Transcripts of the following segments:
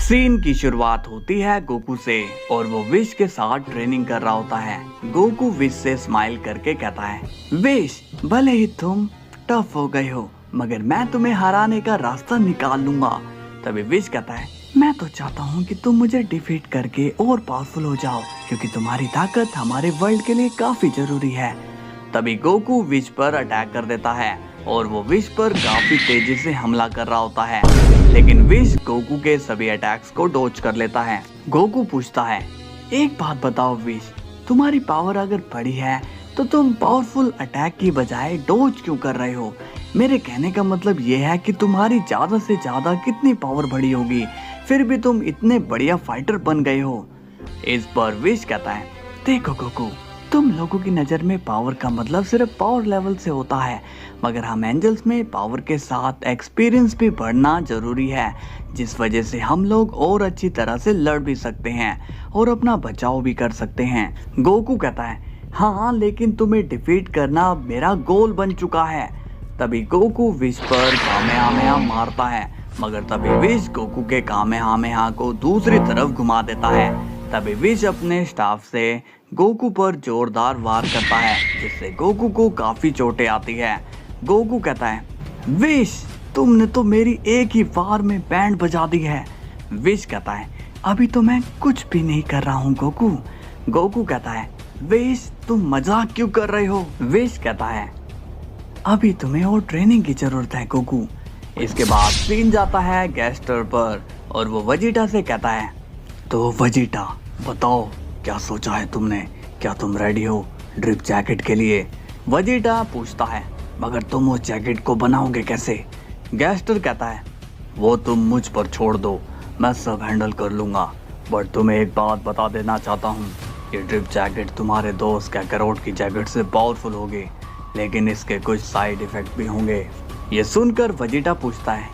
Scene की शुरुआत होती है गोकू से और वो विश के साथ ट्रेनिंग कर रहा होता है। गोकू विश से स्माइल करके कहता है, विश भले ही तुम टफ हो गए हो मगर मैं तुम्हें हराने का रास्ता निकाल लूंगा। तभी विश कहता है, मैं तो चाहता हूँ कि तुम मुझे डिफीट करके और पावरफुल हो जाओ क्योंकि तुम्हारी ताकत हमारे वर्ल्ड के लिए काफी जरूरी है। तभी गोकू विश पर अटैक कर देता है और वो विश पर काफी तेजी से हमला कर रहा होता है, लेकिन विश गोकू के सभी अटैक्स को डॉज कर लेता है। गोकू पूछता है, एक बात बताओ विश, तुम्हारी पावर अगर बड़ी है तो तुम पावरफुल अटैक की बजाय डॉज क्यों कर रहे हो? मेरे कहने का मतलब ये है कि तुम्हारी ज्यादा से ज्यादा कितनी पावर बड़ी होगी, फिर भी तुम इतने बढ़िया फाइटर बन गए हो। इस पर विश कहता है, देखो गोकू, तुम लोगों की नज़र में पावर का मतलब सिर्फ पावर लेवल से होता है, मगर हम एंजल्स में पावर के साथ एक्सपीरियंस भी बढ़ना जरूरी है, जिस वजह से हम लोग और अच्छी तरह से लड़ भी सकते हैं और अपना बचाव भी कर सकते हैं। गोकू कहता है, हाँ लेकिन तुम्हें डिफीट करना मेरा गोल बन चुका है। तभी गोकू विश पर कामेहामेहा मारता है, मगर तभी विश गोकू के कामेहामेहा को दूसरी तरफ घुमा देता है। तभी विश अपने स्टाफ से गोकू पर जोरदार वार करता है, जिससे गोकू को काफी चोटें आती है। गोकू कहता है, विश तुमने तो मेरी एक ही वार में बैंड बजा दी है। विश कहता है, अभी तो मैं कुछ भी नहीं कर रहा हूँ गोकू। गोकू कहता है, विश तुम मजाक क्यों कर रहे हो? विश कहता है, अभी तुम्हें और ट्रेनिंग की जरूरत है गोकू। इसके बाद सीन जाता है गैस्टर पर और वो वेजिटा से कहता है, तो वेजिटा बताओ क्या सोचा है तुमने? क्या तुम रेडी हो ड्रिप जैकेट के लिए? वेजिटा पूछता है, मगर तुम उस जैकेट को बनाओगे कैसे? गैस्टर कहता है, वो तुम मुझ पर छोड़ दो, मैं सब हैंडल कर लूँगा। बट तुम्हें एक बात बता देना चाहता हूँ, ये ड्रिप जैकेट तुम्हारे दोस्त कैकरोट की जैकेट से पावरफुल होगी, लेकिन इसके कुछ साइड इफ़ेक्ट भी होंगे। ये सुनकर वेजिटा पूछता है,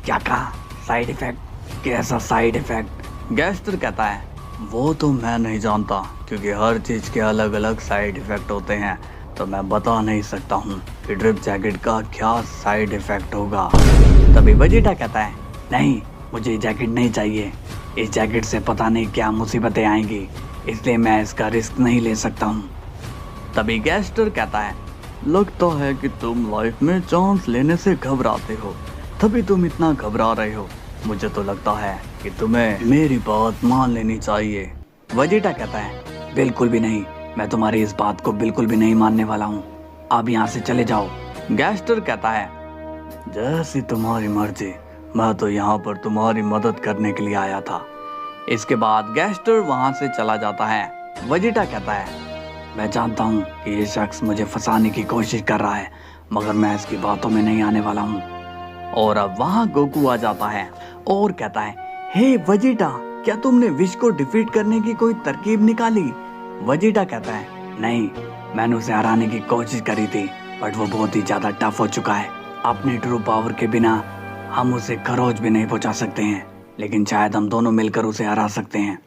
क्या कहा? Side effect? कैसा साइड इफ़ेक्ट? गैस्टर कहता है, वो तो मैं नहीं जानता क्योंकि हर चीज़ के अलग अलग साइड इफ़ेक्ट होते हैं, तो मैं बता नहीं सकता हूँ कि ड्रिप जैकेट का क्या साइड इफ़ेक्ट होगा। तभी वेजिटा कहता है, नहीं मुझे ये जैकेट नहीं चाहिए, इस जैकेट से पता नहीं क्या मुसीबतें आएंगी, इसलिए मैं इसका रिस्क नहीं ले सकता हूँ। तभी गैस्टर कहता है, लगता है कि तुम लाइफ में चांस लेने से घबराते हो, तभी तुम इतना घबरा रहे हो। मुझे तो लगता है कि तुम्हें मेरी बात मान लेनी चाहिए। वेजिटा कहता है, बिल्कुल भी नहीं, मैं तुम्हारी इस बात को बिल्कुल भी नहीं मानने वाला हूँ, आप यहाँ से चले जाओ। गैस्टर कहता है, जैसी तुम्हारी मर्जी, मैं तो यहाँ पर तुम्हारी मदद करने के लिए आया था। इसके बाद गैस्टर वहाँ से चला जाता है। वेजिटा कहता है, मैं जानता हूँ कि ये शख्स मुझे फंसाने की कोशिश कर रहा है, मगर मैं इसकी बातों में नहीं आने वाला हूँ। और अब वहाँ गोकू आ जाता है और कहता है, हे वेजिटा, क्या तुमने विश को डिफीट करने की कोई तरकीब निकाली? वेजिटा कहता है, नहीं, मैंने उसे हराने की कोशिश करी थी, बट वो बहुत ही ज्यादा टफ हो चुका है। अपनी ट्रू पावर के बिना हम उसे खरोच भी नहीं पहुंचा सकते हैं, लेकिन शायद हम दोनों मिलकर उसे हरा सकते हैं।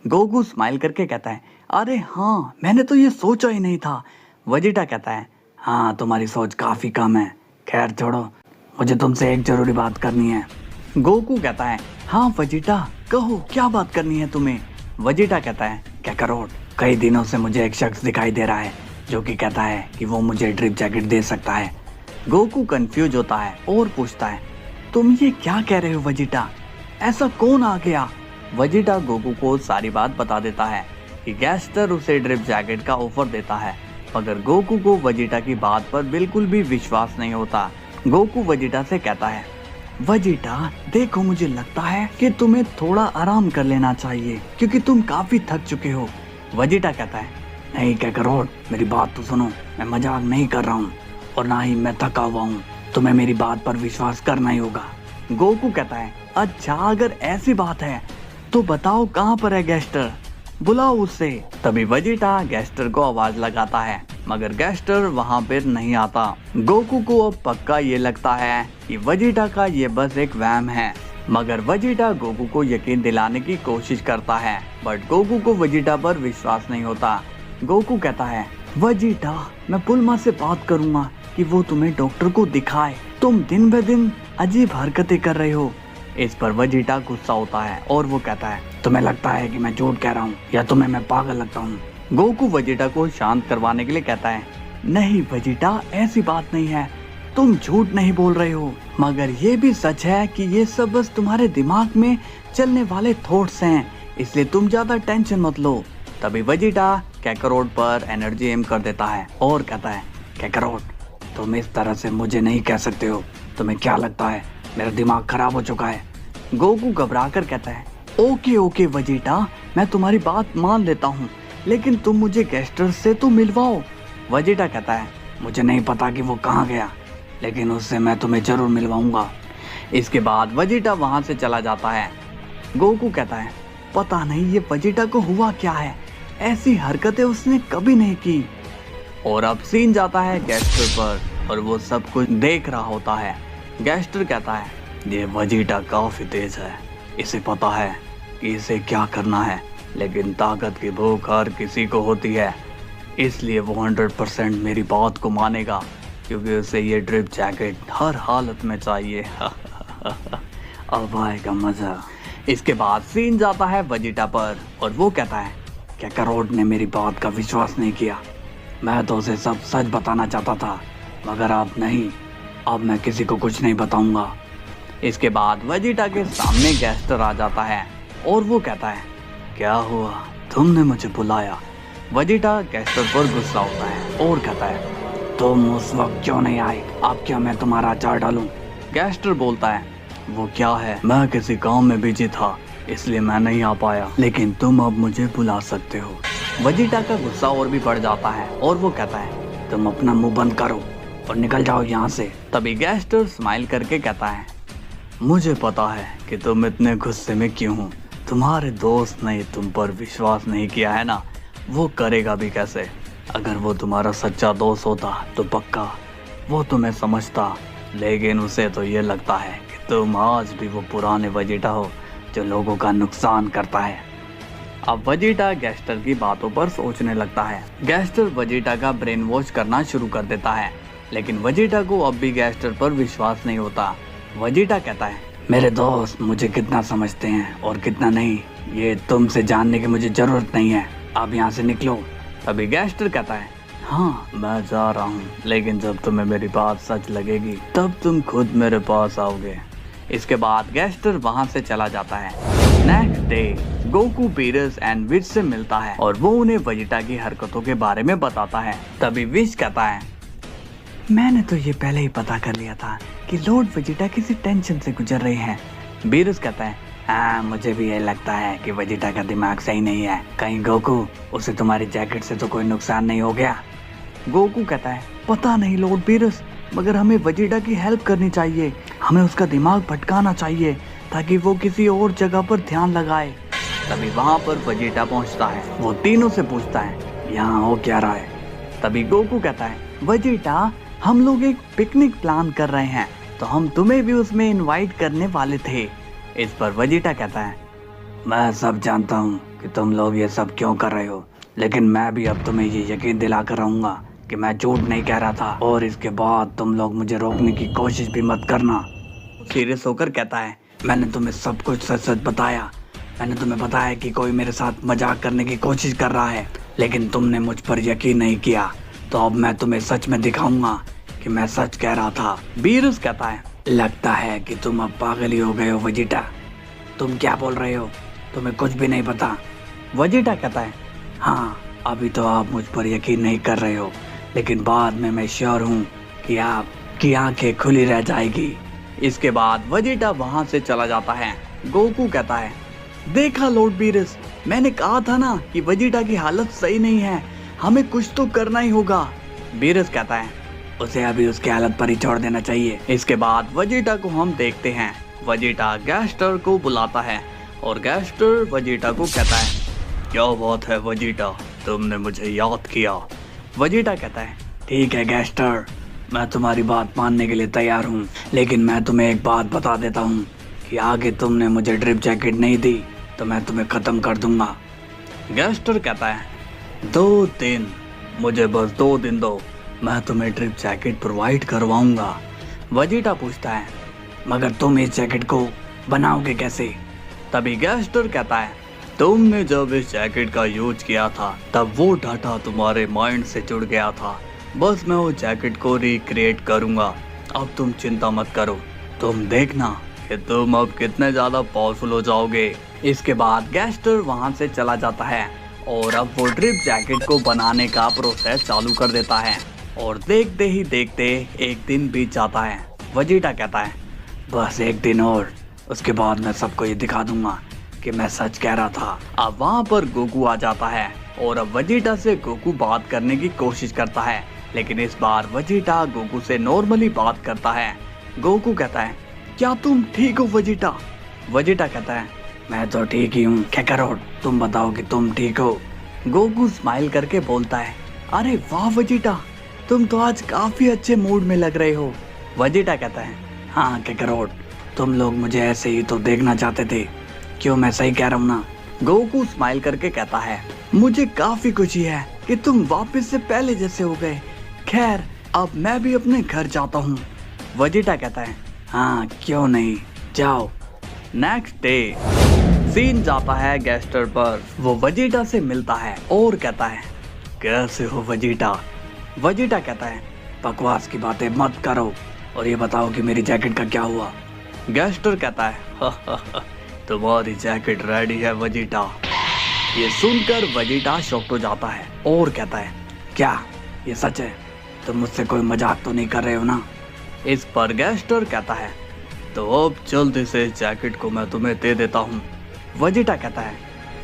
गोकू स्माइल करके कहता है, अरे हाँ, मैंने तो ये सोचा ही नहीं था। वेजिटा कहता है, हाँ तुम्हारी सोच काफी कम है, खैर छोड़ो, मुझे तुमसे एक जरूरी बात करनी है। गोकू कहता है, हाँ वेजिटा कहो, क्या बात करनी है तुम्हें? वेजिटा कहता है, कैकरोट, कई दिनों से मुझे एक शख्स दिखाई दे रहा है जो कि कहता है कि वो मुझे ड्रिप जैकेट दे सकता है। गोकू कंफ्यूज होता है और पूछता है, तुम ये क्या कह रहे हो वेजिटा? ऐसा कौन आ गया? वेजिटा गोकू को सारी बात बता देता है कि गैस्टर उसे ड्रिप जैकेट का ऑफर देता है, मगर गोकू को वेजिटा की बात पर बिल्कुल भी विश्वास नहीं होता। गोकू वेजिटा से कहता है, वेजिटा देखो, मुझे लगता है कि तुम्हें थोड़ा आराम कर लेना चाहिए क्योंकि तुम काफी थक चुके हो। वेजिटा कहता है, नहीं कैकरोट, मेरी बात तो सुनो, मैं मजाक नहीं कर रहा हूँ और ना ही मैं थका हुआ हूँ, तुम्हें मेरी बात पर विश्वास करना ही होगा। गोकू कहता है, अच्छा अगर ऐसी बात है तो बताओ कहाँ पर है गैस्टर, बुलाओ उससे। तभी वेजिटा गैस्टर को आवाज लगाता है, मगर गैस्टर वहाँ पर नहीं आता। गोकू को अब पक्का ये लगता है कि वेजिटा का ये बस एक वहम है, मगर वेजिटा गोकू को यकीन दिलाने की कोशिश करता है, बट गोकू को वेजिटा पर विश्वास नहीं होता। गोकू कहता है, वेजिटा मैं बुल्मा से बात करूंगा कि वो तुम्हें डॉक्टर को दिखाए, तुम दिन ब दिन अजीब हरकतें कर रहे हो। इस पर वेजिटा गुस्सा होता है और वो कहता है तुम्हें लगता है कि मैं झूठ कह रहा हूँ या तुम्हें मैं पागल लगता हूँ। गोकू वेजिटा को शांत करवाने के लिए कहता है नहीं वेजिटा, ऐसी बात नहीं है, तुम झूठ नहीं बोल रहे हो, मगर ये भी सच है कि ये सब बस तुम्हारे दिमाग में चलने वाले थॉट्स हैं, इसलिए तुम ज्यादा टेंशन मत लो। तभी वेजिटा कैकरोट पर एनर्जी एम कर देता है और कहता है कैकरोट, तुम इस तरह से मुझे नहीं कह सकते हो, तुम्हें क्या लगता है मेरा दिमाग खराब हो चुका है। गोकू घबरा कर कहता है ओके ओके वेजिटा, मैं तुम्हारी बात मान लेता हूँ, लेकिन तुम मुझे गैस्टर से तो मिलवाओ। वेजिटा कहता है मुझे नहीं पता कि वो कहाँ गया, लेकिन उससे मैं तुम्हें जरूर मिलवाऊंगा। इसके बाद वेजिटा वहां से चला जाता है। गोकू कहता है पता नहीं ये वेजिटा को हुआ क्या है, ऐसी हरकतें उसने कभी नहीं की। और अब सीन जाता है गैस्टर पर और वो सब कुछ देख रहा होता है। गैस्टर कहता है ये वेजिटा काफी तेज है, इसे पता है कि इसे क्या करना है, लेकिन ताकत की भूख हर किसी को होती है, इसलिए वो 100% मेरी बात को मानेगा, क्योंकि उसे ये ड्रिप जैकेट हर हालत में चाहिए। अब आएगा मजा। इसके बाद सीन जाता है वेजिटा पर और वो कहता है कैकरोट ने मेरी बात का विश्वास नहीं किया, मैं तो उसे सब सच बताना चाहता था, मगर अब नहीं, अब मैं किसी को कुछ नहीं बताऊंगा। इसके बाद वेजिटा के सामने गैस्टर आ जाता है और वो कहता है क्या हुआ, तुमने मुझे बुलाया। वेजिटा गैस्टर पर गुस्सा होता है और कहता है तुम उस वक्त क्यों नहीं आए, अब क्या मैं तुम्हारा अचार डालूं। गैस्टर बोलता है वो क्या है, मैं किसी काम में बिजी था इसलिए मैं नहीं आ पाया, लेकिन तुम अब मुझे बुला सकते हो। वेजिटा का गुस्सा और भी बढ़ जाता है और वो कहता है तुम अपना मुंह बंद करो और निकल जाओ यहाँ से। तभी गैस्टर स्माइल करके कहता है मुझे पता है कि तुम इतने गुस्से में क्यों हो, तुम्हारे दोस्त ने तुम पर विश्वास नहीं किया है ना, वो करेगा भी कैसे, अगर वो तुम्हारा सच्चा दोस्त होता तो पक्का वो तुम्हें समझता, लेकिन उसे तो ये लगता है कि तुम आज भी वो पुराने वेजिटा हो जो लोगों का नुकसान करता है। अब वेजिटा गैस्टर की बातों पर सोचने लगता है। गैस्टर वेजिटा का ब्रेन वॉश करना शुरू कर देता है, लेकिन वेजिटा को अब भी गैस्टर पर विश्वास नहीं होता। वेजिटा कहता है मेरे दोस्त मुझे कितना समझते हैं और कितना नहीं, ये तुमसे जानने की मुझे जरूरत नहीं है, आप यहाँ से निकलो। तभी गैस्टर कहता है हाँ मैं जा रहा हूँ, लेकिन जब तुम्हें मेरी बात सच लगेगी तब तुम खुद मेरे पास आओगे। इसके बाद गैस्टर वहाँ से चला जाता है। Next day Goku Beerus and wish से मिलता है और वो उन्हें वेजिटा की हरकतों के बारे में बताता है। तभी विश कहता है मैंने तो ये पहले ही पता कर लिया था कि लॉर्ड वेजिटा किसी टेंशन से गुजर रहे हैं। बीरस कहता है हाँ मुझे भी ये लगता है कि वेजिटा का दिमाग सही नहीं है, कहीं गोकू उसे तुम्हारी जैकेट से तो कोई नुकसान नहीं हो गया। गोकू कहता है पता नहीं लॉर्ड बीरस, मगर हमें वेजिटा की हेल्प करनी चाहिए, हमें उसका दिमाग भटकाना चाहिए ताकि वो किसी और जगह पर ध्यान लगाए। तभी वहाँ पर वेजिटा पहुँचता है। वो तीनों से पूछता है यहाँ हो क्या रहा है। तभी गोकू कहता है वेजिटा हम लोग एक पिकनिक प्लान कर रहे हैं, तो हम तुम्हें भी उसमें इनवाइट करने वाले थे। इस पर वेजिटा कहता है मैं सब जानता हूँ कि तुम लोग ये सब क्यों कर रहे हो, लेकिन मैं भी अब तुम्हें ये यकीन दिला कर रहूंगा कि मैं झूठ नहीं कह रहा था, और इसके बाद तुम लोग मुझे रोकने की कोशिश भी मत करना। सीरियस होकर कहता है मैंने तुम्हें सब कुछ सच सच बताया, मैंने तुम्हें बताया कि कोई मेरे साथ मजाक करने की कोशिश कर रहा है, लेकिन तुमने मुझ पर यकीन नहीं किया, तो अब मैं तुम्हें सच में दिखाऊंगा कि मैं सच कह रहा था। बीरस कहता है लगता है कि तुम अब पागल ही हो गए हो वेजिटा, तुम क्या बोल रहे हो, तुम्हें कुछ भी नहीं पता। वेजिटा कहता है हाँ अभी तो आप मुझ पर यकीन नहीं कर रहे हो, लेकिन बाद में मैं श्योर हूँ कि आपकी आंखें खुली रह जाएगी। इसके बाद वेजिटा वहां से चला जाता है। गोकू कहता है देखा लॉर्ड बीरस, मैंने कहा था ना कि वेजिटा की हालत सही नहीं है, हमें कुछ तो करना ही होगा। बीरस कहता है उसे अभी उसकी हालत पर ही छोड़ देना चाहिए। इसके बाद वेजिटा को हम देखते हैं। वेजिटा गैस्टर को बुलाता है और गैस्टर वेजिटा को कहता है क्या बात है वेजिटा, तुमने मुझे याद किया। वेजिटा कहता है ठीक है गैस्टर, मैं तुम्हारी बात मानने के लिए तैयार हूँ, लेकिन मैं तुम्हें एक बात बता देता हूँ कि आगे तुमने मुझे ड्रिप जैकेट नहीं दी तो मैं तुम्हें खत्म कर दूंगा। गैस्टर कहता है 2 दिन, मुझे बस 2 दिन दो, मैं तुम्हें ड्रिप जैकेट प्रोवाइड करवाऊंगा। वेजिटा पूछता है मगर तुम इस जैकेट को बनाओगे कैसे? तभी गैस्टर कहता है, तुमने जब इस जैकेट का यूज किया था तब वो डाटा तुम्हारे माइंड से जुड़ गया था। बस मैं वो जैकेट को रिक्रिएट करूंगा। अब तुम चिंता मत करो, तुम देखना कि तुम अब कितने ज्यादा पावरफुल हो जाओगे। इसके बाद गैस्टर वहां से चला जाता है और अब वो ड्रिप जैकेट को बनाने का प्रोसेस चालू कर देता है। और देखते ही देखते एक दिन बीत जाता है। वेजिटा कहता है, बस एक दिन और, उसके बाद मैं सबको ये दिखा दूंगा कि मैं सच कह रहा था। अब वहाँ पर गोकू आ जाता है और अब वेजिटा से गोकू बात करने की कोशिश करता है, लेकिन इस बार वेजिटा गोकू से नॉर्मली बात करता है। गोकू कहता है, क्या तुम ठीक हो वेजिटा? वेजिटा कहता है, मैं तो ठीक ही हूँ कैकारोट, तुम बताओ कि तुम ठीक हो। गोकू स्माइल करके बोलता है, अरे वाह वेजिटा, तुम तो आज काफी अच्छे मूड में लग रहे हो। वेजिटा कहता है, हाँ कैकारोट, तुम लोग मुझे ऐसे ही तो देखना चाहते थे, क्यों मैं सही कह रहा हूँ ना? गोकू स्माइल करके कहता है, मुझे काफी खुशी है कि तुम वापस से पहले जैसे हो गए। खैर अब मैं भी अपने घर जाता हूँ। वेजिटा कहता है, हाँ क्यों नहीं, जाओ। नेक्स्ट डे सीन जाता है गैस्टर पर। वो वेजिटा से मिलता है और कहता है, कैसे हो वेजिटा? वेजिटा कहता है, बकवास की बातें मत करो और ये बताओ कि मेरी जैकेट का क्या हुआ? गैस्टर कहता है, तुम्हारी जैकेट रेडी है वेजिटा। ये सुनकर वेजिटा शॉक्ड हो जाता है और कहता है, क्या ये सच है? तुम मुझसे कोई मजाक तो नहीं कर रहे हो ना? इस पर गैस्टर कहता है, तो अब जल्दी से इस जैकेट को मैं तुम्हें दे देता हूँ। वेजिटा कहता है,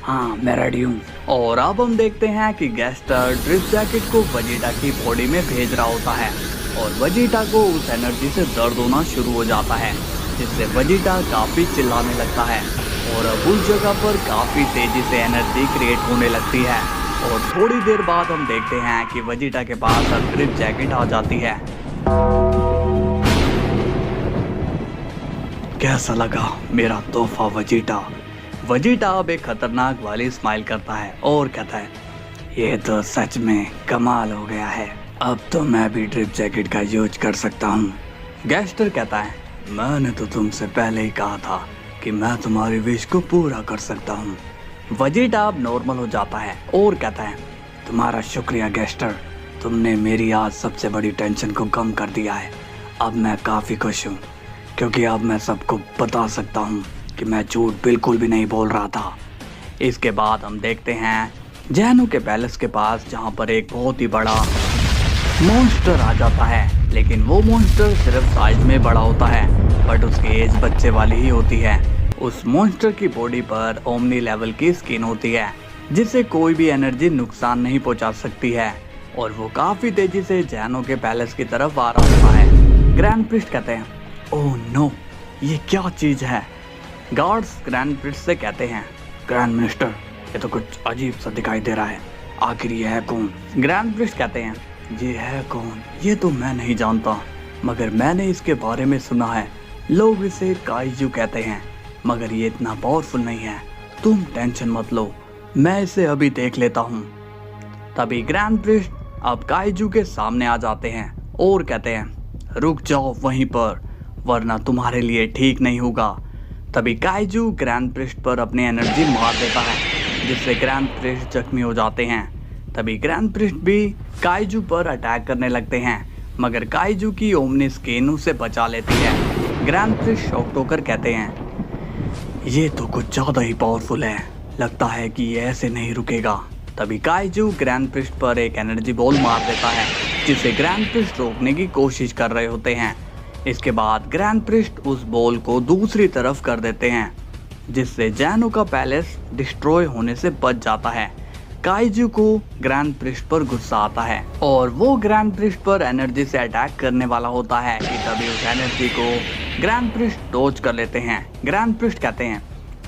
हाँ मैं रेडी हूँ। और अब हम देखते हैं कि गैस्टर ड्रिप जैकेट को वेजिटा की बॉडी में भेज रहा होता है और वेजिटा को उस एनर्जी से दर्द होना शुरू हो जाता है, जिससे वेजिटा काफी चिल्लाने लगता है और अब उस जगह पर काफी तेजी से एनर्जी क्रिएट होने लगती है। और थोड़ी देर बाद हम देखते हैं कि वेजिटा के पास अब ड्रिप जैकेट आ जाती है। कैसा लगा मेरा तोहफा वेजिटा? वेजिटा अब एक खतरनाक वाली स्माइल करता है और कहता है, ये तो सच में कमाल हो गया है, अब तो मैं भी ड्रिप जैकेट का यूज कर सकता हूँ। गैस्टर कहता है, मैंने तो तुमसे पहले ही कहा था कि मैं तुम्हारी विश को पूरा कर सकता हूँ। वेजिटा अब नॉर्मल हो जाता है और कहता है, तुम्हारा शुक्रिया गैस्टर, तुमने मेरी आज सबसे बड़ी टेंशन को कम कर दिया है। अब मैं काफी खुश हूँ क्योंकि अब मैं सबको बता सकता हूँ कि मैं झूठ बिल्कुल भी नहीं बोल रहा था। इसके बाद हम देखते हैं जैनो के पैलेस के पास, जहाँ पर एक बहुत ही बड़ा मॉन्स्टर आ जाता है, लेकिन वो मॉन्स्टर सिर्फ साइज में बड़ा होता है बट उसकी एज बच्चे वाली ही होती है। उस मॉन्स्टर की बॉडी पर ओमनी लेवल की स्किन होती है जिससे कोई भी एनर्जी नुकसान नहीं पहुंचा सकती है और वो काफी तेजी से जैनो के पैलेस की तरफ आ रहा होता है। ग्रैंड प्रिस्ट कहते हैं, ओह नो, ये क्या चीज है? गार्ड्स ग्रैंड प्रिस्ट से कहते हैं, ग्रैंड मिनिस्टर, ये तो कुछ अजीब सा दिखाई दे रहा है, आखिर ये है कौन? ग्रैंड प्रिस्ट कहते हैं, ये है कौन? ये तो मैं नहीं जानता, मगर मैंने इसके बारे में सुना है। लोग इसे काइजू कहते हैं, मगर ये इतना पावरफुल नहीं है। तुम टेंशन मत लो, मैं इसे अभी देख लेता हूँ। तभी ग्रैंड प्रिस्ट अब काइजू के सामने आ जाते हैं और कहते हैं, रुक जाओ वहीं पर, वरना तुम्हारे लिए ठीक नहीं होगा। तभी काइजू ग्रैंड प्रिस्ट पर अपनी एनर्जी मार देता है जिससे ग्रैंड प्रिस्ट जख्मी हो जाते हैं। तभी ग्रैंड प्रिस्ट भी काइजू पर अटैक करने लगते हैं, मगर काइजू की ओमनी स्किन उसे बचा लेती है। ग्रैंड प्रिस्ट शॉक्ड होकर कहते हैं, ये तो कुछ ज्यादा ही पावरफुल है, लगता है कि ये ऐसे नहीं रुकेगा। तभी काइजू ग्रैंड प्रिस्ट पर एक एनर्जी बॉल मार देता है जिसे ग्रैंड प्रिस्ट रोकने की कोशिश कर रहे होते हैं। इसके बाद ग्रैंड प्रिस्ट उस बॉल को दूसरी तरफ कर देते हैं जिससे जैनो का पैलेस डिस्ट्रॉय होने से बच जाता है। काइजू को ग्रैंड प्रिस्ट पर गुस्सा आता है और वो ग्रैंड प्रिस्ट पर एनर्जी से अटैक करने वाला होता है कि तभी उस एनर्जी को ग्रैंड प्रिस्ट डॉज कर लेते हैं। ग्रैंड प्रिस्ट कहते हैं,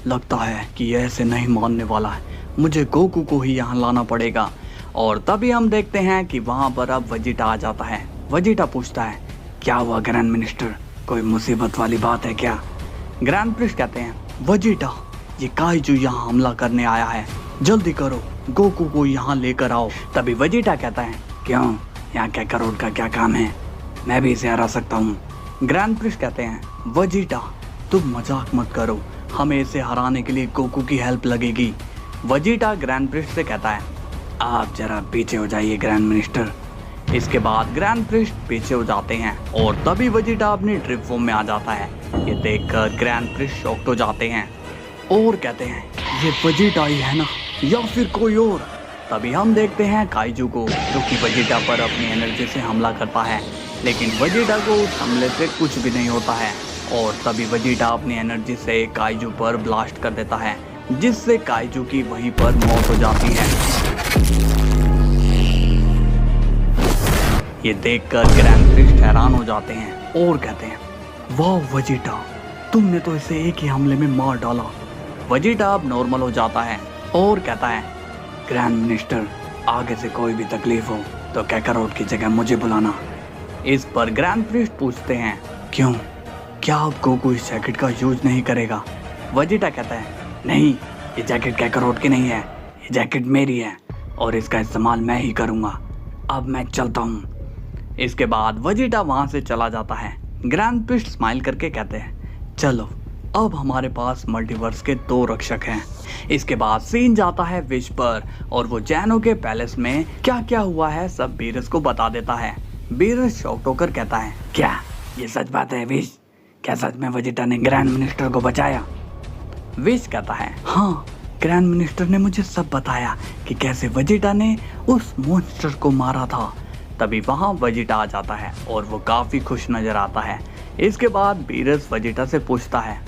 लगता है कि ये ऐसे नहीं मानने वाला है, मुझे गोकू को ही यहाँ लाना पड़ेगा। और तभी हम देखते हैं कि वहाँ पर अब वेजिटा आ जाता है। वेजिटा पूछता है, क्या हुआ ग्रैंड मिनिस्टर, कोई मुसीबत वाली बात है क्या? ग्रैंड प्रिस्ट कहते हैं, वेजिटा, ये काइजू यहाँ हमला करने आया है, जल्दी करो, गोकू को यहाँ लेकर आओ। तभी वेजिटा कहता है, क्यों, यहाँ कैकारोट का क्या काम है, मैं भी इसे हरा सकता हूँ। ग्रैंड प्रिस्ट कहते हैं, वेजिटा, तुम मजाक मत करो, हमें इसे हराने के लिए गोकू की हेल्प लगेगी। वेजिटा ग्रैंड प्रिस्ट से कहता है, आप जरा पीछे हो जाइए ग्रैंड मिनिस्टर। इसके बाद ग्रैंड प्रिस्ट पीछे हो जाते हैं और तभी वेजिटा अपनी ड्रिप फॉर्म में आ जाता है। ये देखकर ग्रैंड प्रिस्ट शॉक्ड हो जाते हैं और कहते हैं, ये वेजिटा ही है ना, या फिर कोई और। तभी हम देखते हैं काइजू को, जो कि वेजिटा पर अपनी एनर्जी से हमला करता है, लेकिन वेजिटा को उस हमले से कुछ भी नहीं होता है। और तभी वेजिटा अपनी एनर्जी से काइजू पर ब्लास्ट कर देता है, जिससे काइजू की वहीं पर मौत हो जाती है। ये देखकर ग्रैंड प्रिस्ट हैरान हो जाते हैं और कहते हैं, वाह वेजिटा, तुमने तो इसे एक ही हमले में मार डाला। वेजिटा अब नॉर्मल हो जाता है और कहता है, ग्रैंड मिनिस्टर, आगे से कोई भी तकलीफ हो तो कैकारोट की जगह मुझे बुलाना। इस पर ग्रैंड प्रिस्ट पूछते हैं, क्यों, क्या अब गोकू इस जैकेट का यूज नहीं करेगा? वेजिटा कहता है, नहीं, ये जैकेट कैकारोट की नहीं है, ये जैकेट मेरी है और इसका इस्तेमाल मैं ही करूँगा। अब मैं चलता हूँ। इसके बाद वेजिटा वहाँ से चला जाता है। ग्रैंड प्रिस्ट स्माइल करके कहते हैं, चलो अब हमारे पास मल्टीवर्स के 2 रक्षक हैं। इसके बाद सीन जाता है विश पर और वो जैनो के पैलेस में क्या क्या हुआ है सब बीरस को बता देता है। बीरस शॉक्ड होकर कहता है, क्या ये सच बात है विश? क्या सच में वेजिटा ने ग्रैंड मिनिस्टर को बचाया? विश कहता है, हाँ, ग्रैंड मिनिस्टर ने मुझे सब बताया कि कैसे वेजिटा ने उस मॉन्स्टर को मारा था। तभी वहाँ वेजिटा आ जाता है और वो काफी खुश नजर आता है। इसके बाद बीरस वेजिटा से पूछता है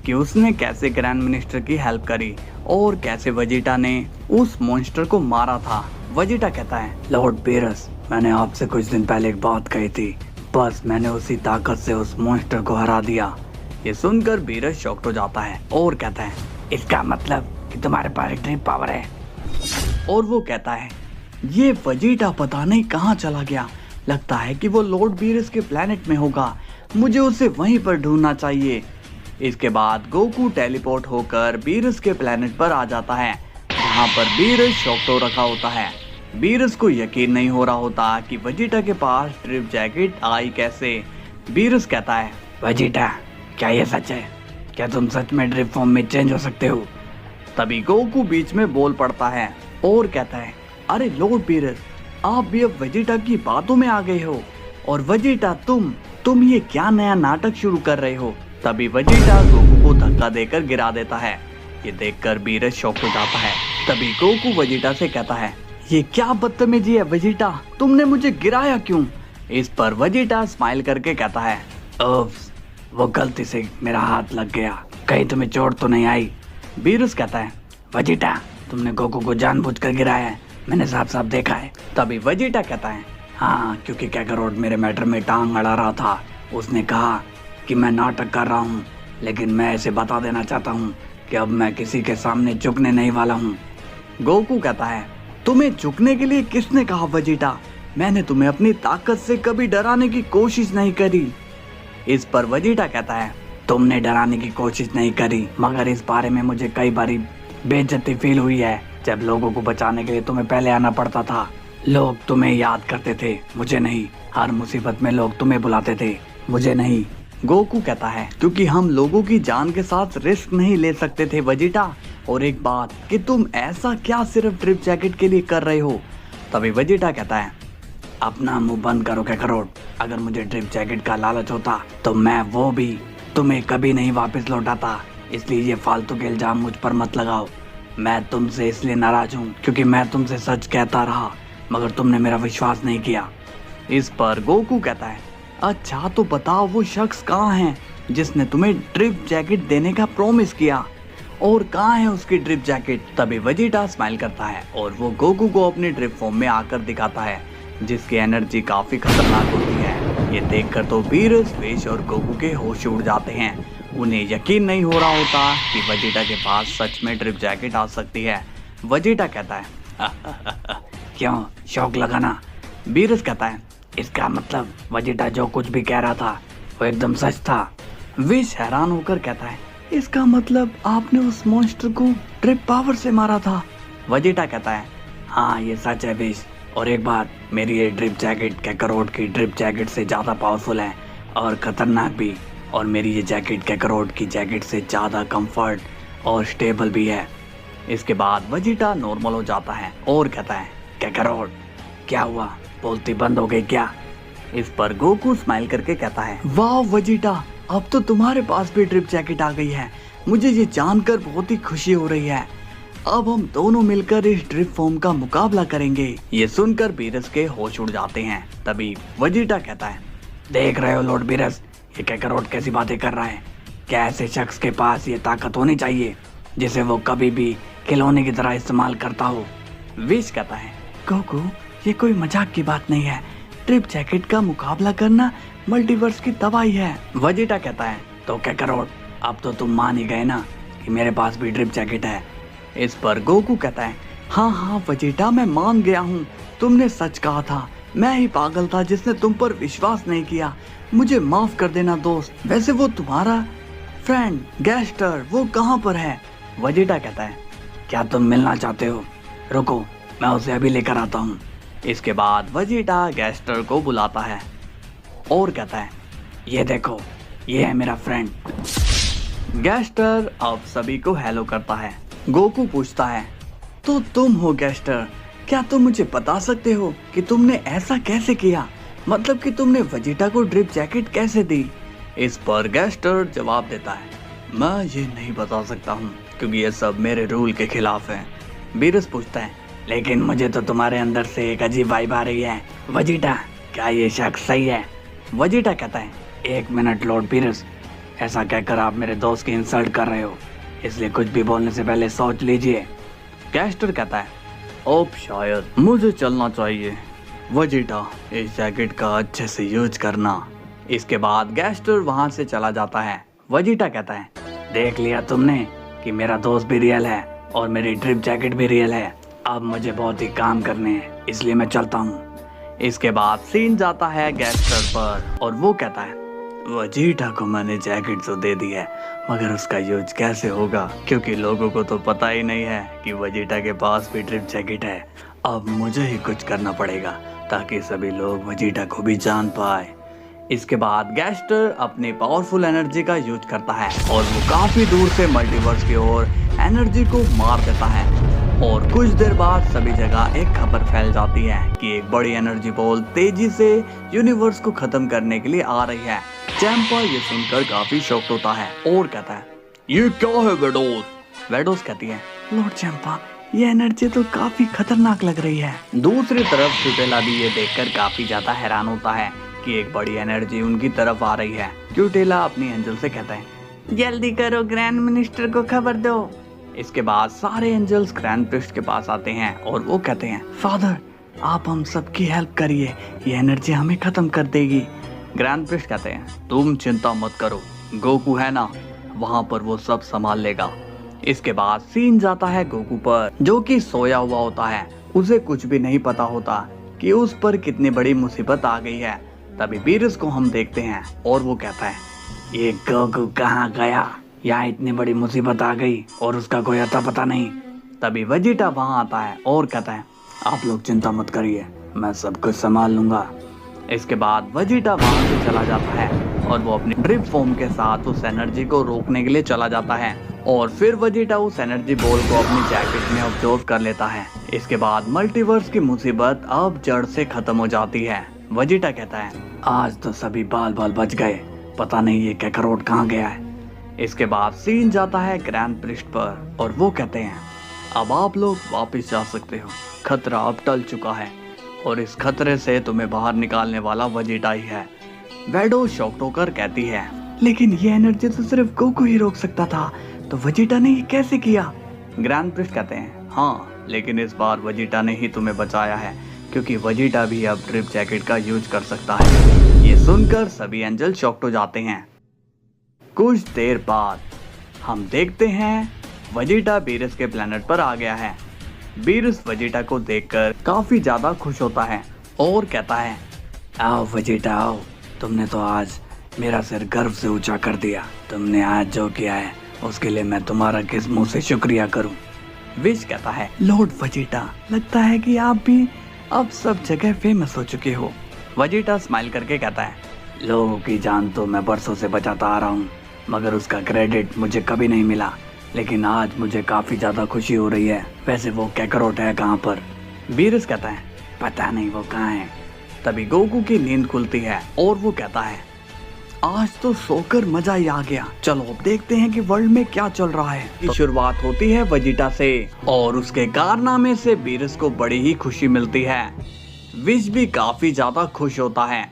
कि उसने कैसे ग्रैंड मिनिस्टर की हेल्प करी और कैसे वेजिटा ने उस मॉन्स्टर को मारा था। वेजिटा कहता है, लॉर्ड बीरस, मैंने आपसे कुछ दिन पहले एक बात कही थी, बस मैंने उसी ताकत से उस मॉन्स्टर को हरा दिया। ये सुनकर बीरस शॉक्ड हो जाता है और कहता है, इसका मतलब कि तुम्हारे पास एक ड्रीम पावर है? और वो कहता है, ये वेजिटा पता नहीं कहाँ चला गया, लगता है कि वो लॉर्ड बीरस के प्लेनेट में होगा, मुझे उसे वहीं पर ढूंढना चाहिए। इसके बाद गोकू टेलीपोर्ट होकर बीरस के प्लेनेट पर आ जाता है, जहाँ पर बीरस शॉक्ड हो रखा होता है। बीरस को यकीन नहीं हो रहा होता कि वेजिटा के पास ड्रिप जैकेट आई कैसे। बीरस कहता है, वेजिटा, क्या ये सच है? क्या तुम सच में ड्रिप फॉर्म में चेंज हो सकते हो? तभी गोकू बीच में बोल पड़ता है और कहता है, अरे लॉर्ड बीरस, आप भी अब वेजिटा की बातों में आ गए हो। और वेजिटा, तुम ये क्या नया नाटक शुरू कर रहे हो? तभी वेजिटा गोकू को धक्का देकर गिरा देता है। ये देखकर बीरस शॉक हो जाता है। तभी गोकू वेजिटा से कहता है, ये क्या बदतमीजी है वेजिटा, तुमने मुझे गिराया क्यों? इस पर वेजिटा स्माइल करके कहता है, ओप्स, वो गलती से मेरा हाथ लग गया, कहीं तुम्हें चोट तो नहीं आई? बीरस कहता है, वेजिटा, तुमने गोकू को जानबूझकर गिराया है, मैंने साफ साफ देखा है। तभी वेजिटा कहता है, हाँ, क्योंकि कैकारोट मेरे मैटर में टांग अड़ा रहा था, उसने कहा कि मैं नाटक कर रहा हूँ, लेकिन मैं ऐसे बता देना चाहता हूँ कि अब मैं किसी के सामने झुकने नहीं वाला हूँ। गोकू कहता है, तुम्हें झुकने के लिए किसने कहा वेजिटा? मैंने तुम्हें अपनी ताकत से कभी डराने की कोशिश नहीं करी। इस पर वेजिटा कहता है, तुमने डराने की कोशिश नहीं करी, मगर इस बारे में मुझे कई बारी बेइज्जती फील हुई है। जब लोगों को बचाने के लिए तुम्हें पहले आना पड़ता था, लोग तुम्हें याद करते थे, मुझे नहीं। हर मुसीबत में लोग तुम्हें बुलाते थे, मुझे नहीं। गोकू कहता है, क्योंकि हम लोगों की जान के साथ रिस्क नहीं ले सकते थे वेजिटा। और एक बात कि तुम ऐसा क्या सिर्फ ड्रिप जैकेट के लिए कर रहे हो? तभी वेजिटा कहता है, अपना मुंह बंद करो कैकारोट, अगर मुझे ड्रिप जैकेट का लालच होता तो मैं वो भी तुम्हें कभी नहीं वापस लौटाता, इसलिए ये फालतू के इल्जाम मुझ पर मत लगाओ। मैं तुमसे इसलिए नाराज हूँ क्योंकि मैं तुमसे सच कहता रहा, मगर तुमने मेरा विश्वास नहीं किया। इस पर गोकू कहता है, अच्छा तो बताओ वो शख्स कहाँ है जिसने तुम्हें ड्रिप जैकेट देने का प्रॉमिस किया, और कहाँ है उसकी ड्रिप जैकेट? तभी वेजिटा स्माइल करता है और वो गोकू को अपनी ड्रिप फॉर्म में आकर दिखाता है, जिसकी एनर्जी काफी खतरनाक होती है। ये देखकर तो बीरस, विश और गोकू के होश उड़ जाते हैं। उन्हें यकीन नहीं हो रहा होता कि वेजिटा के पास सच में ड्रिप जैकेट आ सकती है। वेजिटा कहता है, क्यों शौक लगाना? बीरस कहता है, इसका मतलब वेजिटा जो कुछ भी कह रहा था वो एकदम सच था। विश हैरान होकर कहता है, इसका मतलब आपने उस मॉन्स्टर को ड्रिप पावर से मारा था? वेजिटा कहता है, हाँ ये सच है विश, और एक बात, मेरी ये ड्रिप जैकेट कैकारोट की ड्रिप जैकेट से ज्यादा पावरफुल है और खतरनाक भी। और मेरी ये जैकेट कैकरोट की जैकेट से ज़्यादा कंफर्ट और स्टेबल भी है। इसके बाद वेजिटा नॉर्मल हो जाता है और कहता है, कैकरोट क्या हुआ, बोलती बंद हो गई क्या? इस पर गोकू स्माइल करके कहता है, वाह वेजिटा, अब तो तुम्हारे पास भी ड्रिप जैकेट आ गई है। मुझे ये जानकर बहुत ही खुशी हो रही है। अब हम दोनों मिलकर इस ड्रिप फॉर्म का मुकाबला करेंगे। ये सुनकर बीरस के होश उड़ जाते हैं। तभी वेजिटा कहता है, देख रहे हो लॉर्ड बीरस, ये कैकरोट कैसी बातें कर रहा है। क्या ऐसे शख्स के पास ये ताकत होनी चाहिए जिसे वो कभी भी खिलौने की तरह इस्तेमाल करता हो? विश कहता है, गोकू ये कोई मजाक की बात नहीं है। ड्रिप जैकेट का मुकाबला करना मल्टीवर्स की दवाई है। वेजिटा कहता है, तो कैकरोट अब तो तुम मान ही गए ना कि मेरे पास भी ड्रिप जैकेट है। इस पर गोकू कहता है, हाँ वेजिटा मैं मान गया हूँ, तुमने सच कहा था। मैं ही पागल था जिसने तुम पर विश्वास नहीं किया। मुझे माफ कर देना दोस्त। वैसे वो तुम्हारा फ्रेंड गैस्टर वो कहाँ पर है? वेजिटा कहता है, क्या तुम मिलना चाहते हो? रुको मैं उसे अभी लेकर आता हूँ। इसके बाद वेजिटा गैस्टर को बुलाता है और कहता है, ये देखो ये है मेरा फ्रेंड। गैस्टर अब सभी को हेलो करता है। गोकू पूछता है, तो तुम हो गैस्टर, क्या तुम मुझे बता सकते हो कि तुमने ऐसा कैसे किया? मतलब कि तुमने वेजिटा को ड्रिप जैकेट कैसे दी? इस पर गैस्टर जवाब देता है, मैं ये नहीं बता सकता हूँ क्योंकि ये सब मेरे रूल के खिलाफ है। बीरस पूछता है, लेकिन मुझे तो तुम्हारे अंदर से एक अजीब वाइब आ रही है। वेजिटा क्या ये शख्स सही है? वेजिटा कहता है, एक मिनट लॉर्ड बीरस, ऐसा कहकर आप मेरे दोस्त की इंसल्ट कर रहे हो, इसलिए कुछ भी बोलने से पहले सोच लीजिए। गैस्टर कहता है, अब शायद मुझे चलना चाहिए। वेजिटा इस जैकेट का अच्छे से यूज करना। इसके बाद गैस्टर वहां से चला जाता है। वेजिटा कहता है, देख लिया तुमने कि मेरा दोस्त भी रियल है और मेरी ड्रिप जैकेट भी रियल है। अब मुझे बहुत ही काम करने हैं, इसलिए मैं चलता हूँ। इसके बाद सीन जाता है गैस्टर पर और वो कहता है, वेजिटा को मैंने जैकेट तो दे दी है मगर उसका यूज कैसे होगा, क्योंकि लोगों को तो पता ही नहीं है कि वेजिटा के पास भी ड्रिप जैकेट है। अब मुझे ही कुछ करना पड़ेगा ताकि सभी लोग वेजिटा को भी जान पाए। इसके बाद गैस्टर अपनी पावरफुल एनर्जी का यूज करता है और वो काफी दूर से मल्टीवर्स की ओर एनर्जी को मार देता है और कुछ देर बाद सभी जगह एक खबर फैल जाती है कि एक बड़ी एनर्जी बॉल तेजी से यूनिवर्स को खत्म करने के लिए आ रही है। चैंपा ये सुनकर काफी शॉक्ड होता है और कहता है, ये क्या है वेडोस? वेडोस कहती है, लॉर्ड चैंपा ये एनर्जी तो काफी खतरनाक लग रही है। दूसरी तरफ क्यूटेला भी ये देखकर काफी ज्यादा हैरान होता है कि एक बड़ी एनर्जी उनकी तरफ आ रही है। क्यूटेला अपनी एंजल से कहता है, जल्दी करो ग्रैंड मिनिस्टर को खबर दो। इसके बाद सारे एंजल्स ग्रैंड प्रिस्ट के पास आते हैं और वो कहते हैं, फादर आप हम सबकी हेल्प करिए, ये एनर्जी हमें खत्म कर देगी। ग्रैंड प्रिस्ट कहते हैं, तुम चिंता मत करो, गोकू है ना, वहाँ पर वो सब संभाल लेगा। इसके बाद सीन जाता है गोकू पर, जो कि सोया हुआ होता है। उसे कुछ भी नहीं पता होता कि उस पर कितनी बड़ी मुसीबत आ गई है। तभी बीरस को हम देखते हैं और वो कहता है, ये गोकू कहाँ गया? यहाँ इतनी बड़ी मुसीबत आ गई और उसका कोई अता पता नहीं। तभी वेजिटा वहाँ आता है और कहता है, आप लोग चिंता मत करिए, मैं सब कुछ संभाल लूंगा। इसके बाद वेजिटा वहाँ से चला जाता है और वो अपनी ड्रिप फॉर्म के साथ उस एनर्जी को रोकने के लिए चला जाता है और फिर वेजिटा उस एनर्जी बॉल को अपनी जैकेट में ऑब्जर्व कर लेता है। इसके बाद मल्टीवर्स की मुसीबत अब जड़ से खत्म हो जाती है। वेजिटा कहता है, आज तो सभी बाल बाल बच गए, पता नहीं ये कैकरोट कहाँ गया है। इसके बाद सीन जाता है ग्रैंड प्रिस्ट पर और वो कहते हैं, अब आप लोग वापस जा सकते हो, खतरा अब टल चुका है और इस खतरे से तुम्हें बाहर निकालने वाला वेजिटा ही है। वेडो शॉक्ड होकर कहती है, लेकिन ये एनर्जी तो सिर्फ गोकू ही रोक सकता था, तो वेजिटा ने ये कैसे किया? ग्रैंड प्रिस्ट कहते हैं, हाँ लेकिन इस बार वेजिटा ने ही तुम्हें बचाया है क्योंकि वेजिटा भी अब ड्रिप जैकेट का यूज कर सकता है। ये सुनकर सभी एंजल शॉक्ड हो जाते हैं। कुछ देर बाद हम देखते हैं वेजिटा बीरस के प्लेनेट पर आ गया है। बीरस वेजिटा को देखकर काफी ज्यादा खुश होता है और कहता है, आओ वेजिटा आओ, तुमने तो आज मेरा सिर गर्व से ऊंचा कर दिया। तुमने आज जो किया है उसके लिए मैं तुम्हारा किस मुंह से शुक्रिया करूं। विश कहता है, लॉर्ड वेजिटा लगता है कि आप भी अब सब जगह फेमस हो चुके हो। वेजिटा स्माइल करके कहता है, लोगों की जान तो मैं बरसों से बचाता आ रहा हूँ, मगर उसका क्रेडिट मुझे कभी नहीं मिला। लेकिन आज मुझे काफी ज्यादा खुशी हो रही है। वैसे वो कैकरोट है कहाँ पर? बीरस कहता है पता नहीं वो कहाँ है। तभी गोकू की नींद खुलती है और वो कहता है आज तो सोकर मजा ही आ गया। चलो अब देखते हैं कि वर्ल्ड में क्या चल रहा है। तो शुरुआत होती है वेजिटा से और उसके कारनामे से बीरस को बड़ी ही खुशी मिलती है। विश भी काफी ज्यादा खुश होता है।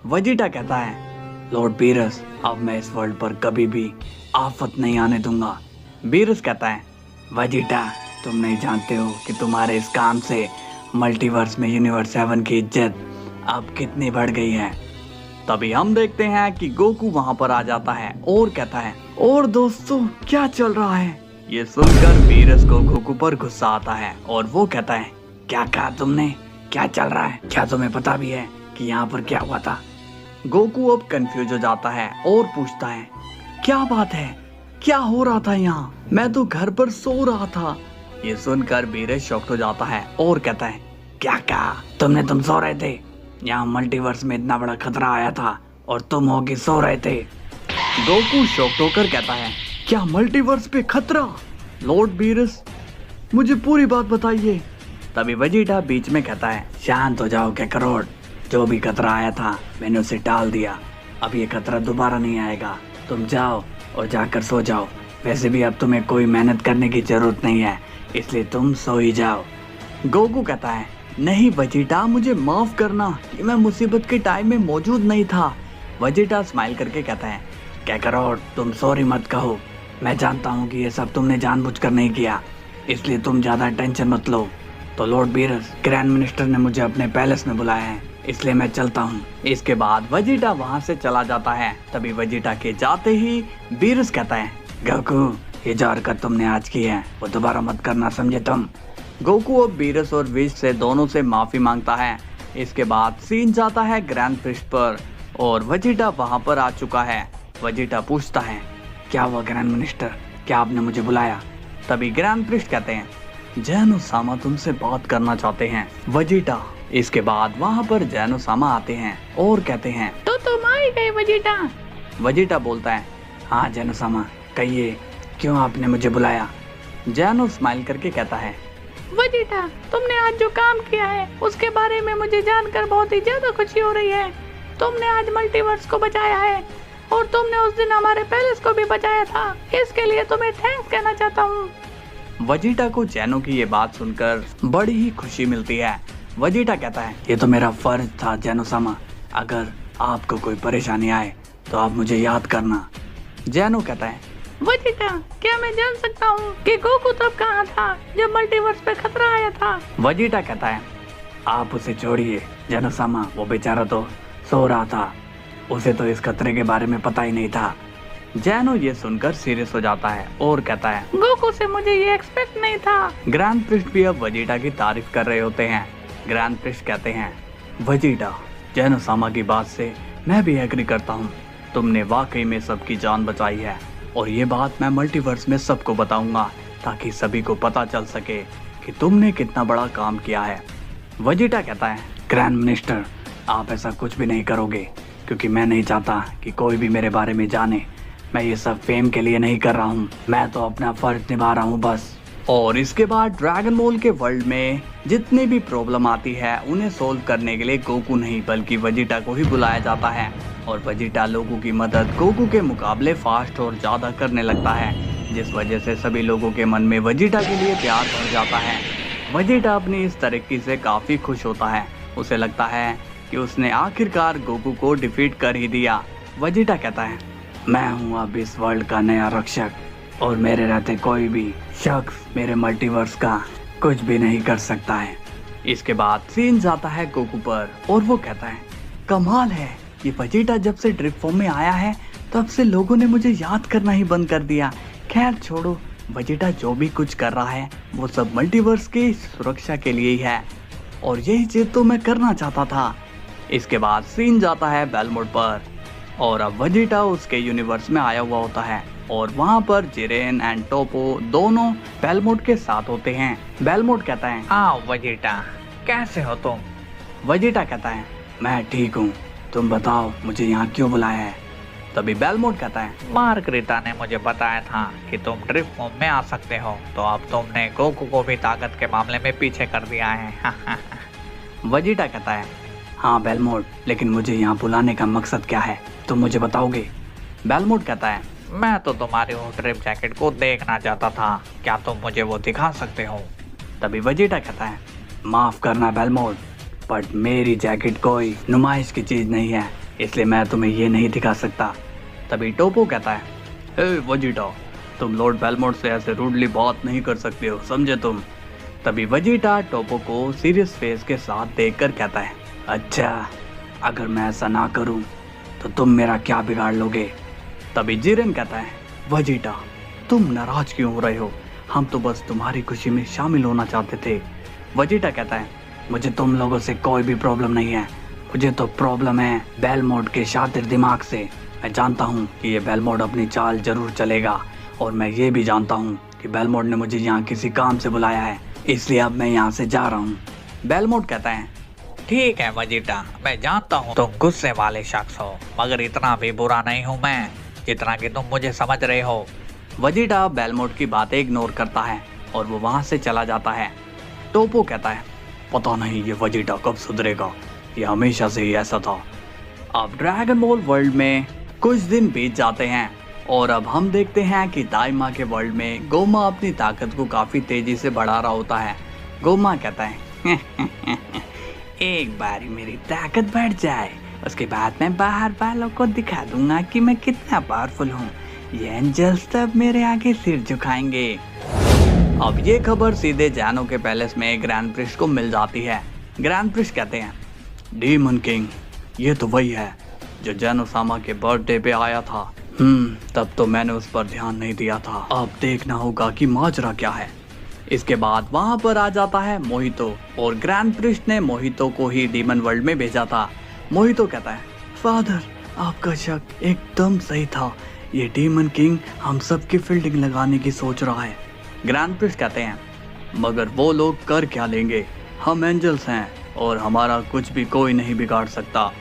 वेजिटा कहता है लॉर्ड बीरस, अब मैं इस वर्ल्ड पर कभी भी आफत नहीं आने दूंगा। बीरस कहता है वेजिटा, तुम नहीं जानते हो कि तुम्हारे इस काम से मल्टीवर्स में यूनिवर्स 7 की इज्जत अब कितनी बढ़ गई है। तभी हम देखते हैं कि गोकू वहां पर आ जाता है और कहता है और दोस्तों क्या चल रहा है। ये सुनकर बीरस को गोकू पर गुस्सा आता है और वो कहता है क्या कहा तुमने, क्या चल रहा है? क्या तुम्हें पता भी है कि यहाँ पर क्या हुआ था? गोकू अब कंफ्यूज हो जाता है और पूछता है क्या बात है, क्या हो रहा था यहाँ? मैं तो घर पर सो रहा था। ये सुनकर बीरस शॉक्ड हो जाता है और कहता है क्या कहा तुम सो रहे थे? यहाँ मल्टीवर्स में इतना बड़ा खतरा आया था और तुम हो कि सो रहे थे। गोकू शॉक्ड होकर कहता है क्या मल्टीवर्स पे खतरा? लॉर्ड बीरस मुझे पूरी बात बताइए। तभी वेजिटा बीच में कहता है शांत हो जाओ कैकरोट, जो भी खतरा आया था मैंने उसे टाल दिया। अब ये खतरा दोबारा नहीं आएगा। तुम जाओ और जाकर सो जाओ। वैसे भी अब तुम्हें कोई मेहनत करने की जरूरत नहीं है, इसलिए तुम सो ही जाओ। गोकू कहता है नहीं वेजिटा, मुझे माफ करना कि मैं मुसीबत के टाइम में मौजूद नहीं था। वेजिटा स्माइल करके कहता है कैकरोट, तुम सॉरी मत कहो। मैं जानता हूँ कि ये सब तुमने जानबूझकर नहीं किया, इसलिए तुम ज्यादा टेंशन मत लो। तो लॉर्ड बीरस, ग्रैंड मिनिस्टर ने मुझे अपने पैलेस में बुलाया है, इसलिए मैं चलता हूँ। इसके बाद वेजिटा वहाँ से चला जाता है। तभी वेजिटा के जाते ही बीरस कहता है गोकू, ये जो हरकत तुमने आज की है वो दोबारा मत करना, समझे तुम? गोकू अब बीरस और विश से दोनों से माफी मांगता है। इसके बाद सीन जाता है ग्रैंड प्रिस्ट पर और वेजिटा वहाँ पर आ चुका है। वेजिटा पूछता है क्या हुआ ग्रैंड मिनिस्टर, क्या आपने मुझे बुलाया? तभी ग्रैंड प्रिस्ट कहते हैं जैन ओसामा तुमसे बात करना चाहते हैं वेजिटा। इसके बाद वहाँ पर जैन ओसामा आते हैं और कहते हैं तो तुम आ ही गए वेजिटा। वेजिटा बोलता है हाँ जैन ओसामा, कहिए क्यों आपने मुझे बुलाया? जैनो स्माइल करके कहता है वेजिटा, तुमने आज जो काम किया है उसके बारे में मुझे जानकर बहुत ही ज्यादा खुशी हो रही है। तुमने आज मल्टीवर्स को बचाया है और तुमने उस दिन हमारे पैलेस को भी बचाया था, इसके लिए तुम्हें थैंक्स कहना चाहता हूँ। वेजिटा को जैनो की ये बात सुनकर बड़ी ही खुशी मिलती है। वेजिटा कहता है ये तो मेरा फर्ज था जैनो सामा, अगर आपको कोई परेशानी आए तो आप मुझे याद करना। जैनो कहता है वेजिटा, क्या मैं जान सकता हूँ कि गोकू तब कहाँ था जब मल्टीवर्स पे खतरा आया था? वेजिटा कहता है आप उसे छोड़िए जैनो सामा, वो बेचारा तो सो रहा था, उसे तो इस खतरे के बारे में पता ही नहीं था। जैनो ये सुनकर सीरियस हो जाता है और कहता है गोकू से मुझे ये एक्सपेक्ट नहीं था। ग्रैंड प्रिस्ट भी अब वेजिटा की तारीफ कर रहे होते हैं। ग्रैंड प्रिस्ट कहते हैं वेजिटा, जैनो सामा की बात से मैं भी एग्री करता हूँ, तुमने वाकई में सबकी जान बचाई है और ये बात मैं मल्टीवर्स में सबको बताऊंगा ताकि सभी को पता चल सके कि तुमने कितना बड़ा काम किया है। वेजिटा कहता है ग्रैंड मिनिस्टर, आप ऐसा कुछ भी नहीं करोगे क्योंकि मैं नहीं चाहता कि कोई भी मेरे बारे में जाने। मैं ये सब फेम के लिए नहीं कर रहा हूँ, मैं तो अपना फर्ज निभा रहा हूँ बस। और इसके बाद ड्रैगन बॉल के वर्ल्ड में जितनी भी प्रॉब्लम आती है उन्हें सोल्व करने के लिए गोकू नहीं बल्कि वेजिटा को ही बुलाया जाता है और वेजिटा लोगों की मदद गोकू के मुकाबले फास्ट और ज्यादा करने लगता है, जिस वजह से सभी लोगों के मन में वेजिटा के लिए प्यार बढ़ जाता है। वेजिटा अपनी इस तरक्की से काफी खुश होता है। उसे लगता है कि उसने आखिरकार गोकू को डिफीट कर ही दिया। वेजिटा कहता है मैं हूँ अब इस वर्ल्ड का नया रक्षक और मेरे रहते कोई भी शख्स मेरे मल्टीवर्स का कुछ भी नहीं कर सकता है। इसके बाद सीन जाता है गोकू पर और वो कहता है कमाल है, ये वेजिटा जब से ड्रिप फॉर्म में आया है तब से लोगों ने मुझे याद करना ही बंद कर दिया। खैर छोड़ो, वेजिटा जो भी कुछ कर रहा है वो सब मल्टीवर्स की सुरक्षा के लिए ही है और यही चीज तो मैं करना चाहता था। इसके बाद सीन जाता है बेलमोड पर और अब वेजिटा उसके यूनिवर्स में आया हुआ होता है और वहाँ पर जिरेन एंड टोपो दोनों बेलमोड के साथ होते हैं। बेलमोड कहता है आओ वेजिटा, कैसे हो तुम? वेजिटा कहता है मैं ठीक हूँ, तुम बताओ मुझे यहाँ क्यों बुलाया है? तभी बेलमोंट कहता है, मार्गरीटा ने मुझे बताया था कि तुम ड्रिफ्ट फॉर्म में आ सकते हो, तो अब तुमने गोकू को भी ताकत के मामले में पीछे कर दिया है। वेजिटा कहता है, हाँ बेलमोंट, लेकिन मुझे यहाँ बुलाने का मकसद क्या है, तुम मुझे बताओगे? बेलमोंट कहता है, मैं तो तुम्हारी वो ड्रिप जैकेट को देखना चाहता था, क्या तुम मुझे वो दिखा सकते हो? तभी वेजिटा कहता है, माफ करना बेलमोंट, बट मेरी जैकेट कोई नुमाइश की चीज नहीं है, इसलिए मैं तुम्हें ये नहीं दिखा सकता। तभी टोपो कहता है, हे वेजिटा, तुम लॉर्ड बेलमोंट से ऐसे रूडली बात नहीं कर सकते हो, समझे तुम? तभी वेजिटा टोपो को सीरियस फेस के साथ देखकर कहता है, अच्छा, अगर मैं ऐसा ना करूं तो तुम मेरा क्या बिगाड़ लोगे? तभी जिरेन कहता है, वेजिटा, तुम नाराज क्यों हो रहे हो? हम तो बस तुम्हारी खुशी में शामिल होना चाहते थे। वेजिटा कहता है, मुझे तुम लोगों से कोई भी प्रॉब्लम नहीं है, मुझे तो प्रॉब्लम है बेलमोंट के शातिर दिमाग से। मैं जानता हूँ कि ये बेलमोंट अपनी चाल जरूर चलेगा, और मैं ये भी जानता हूँ कि बेलमोंट ने मुझे यहाँ किसी काम से बुलाया है, इसलिए अब मैं यहाँ से जा रहा हूँ। बेलमोंट कहता है, ठीक है वेजिटा, मैं जानता हूँ तुम गुस्से वाले शख्स हो, मगर इतना भी बुरा नहीं हूँ मैं जितना कि तुम मुझे समझ रहे हो। वेजिटा बेलमोंट की बातें इग्नोर करता है और वो वहाँ से चला जाता है। टोपो कहता है, पता नहीं ये वेजिटा कब सुधरेगा, ये हमेशा से ही ऐसा था। अब ड्रैगन बॉल वर्ल्ड में कुछ दिन बीत जाते हैं और अब हम देखते हैं कि दाइमा के वर्ल्ड में गोमा अपनी ताकत को काफी तेजी से बढ़ा रहा होता है। गोमा कहता है, एक बारी मेरी ताकत बढ़ जाए, उसके बाद मैं बाहर वालों को दिखा दूंगा कि मैं कितना पावरफुल हूँ। ये एंजल्स तब मेरे आगे सिर झुकाएंगे। अब ये खबर सीधे जैनो के पैलेस में ग्रैंड प्रिस्ट को मिल जाती है। ग्रैंड प्रिस्ट कहते हैं, डीमन किंग, ये तो वही है जो जैनो सामा के बर्थडे पे आया था। तब तो मैंने उस पर ध्यान नहीं दिया था, अब देखना होगा कि माजरा क्या है। इसके बाद वहाँ पर आ जाता है मोहितो, और ग्रैंड प्रिस्ट ने मोहितो को ही डीमन वर्ल्ड में भेजा था। मोहितो कहता है, फादर, आपका शक एकदम सही था, ये डीमन किंग हम सब की फील्डिंग लगाने की सोच रहा है। ग्रैंड प्रिस्ट कहते हैं, मगर वो लोग कर क्या लेंगे, हम एंजल्स हैं और हमारा कुछ भी कोई नहीं बिगाड़ सकता।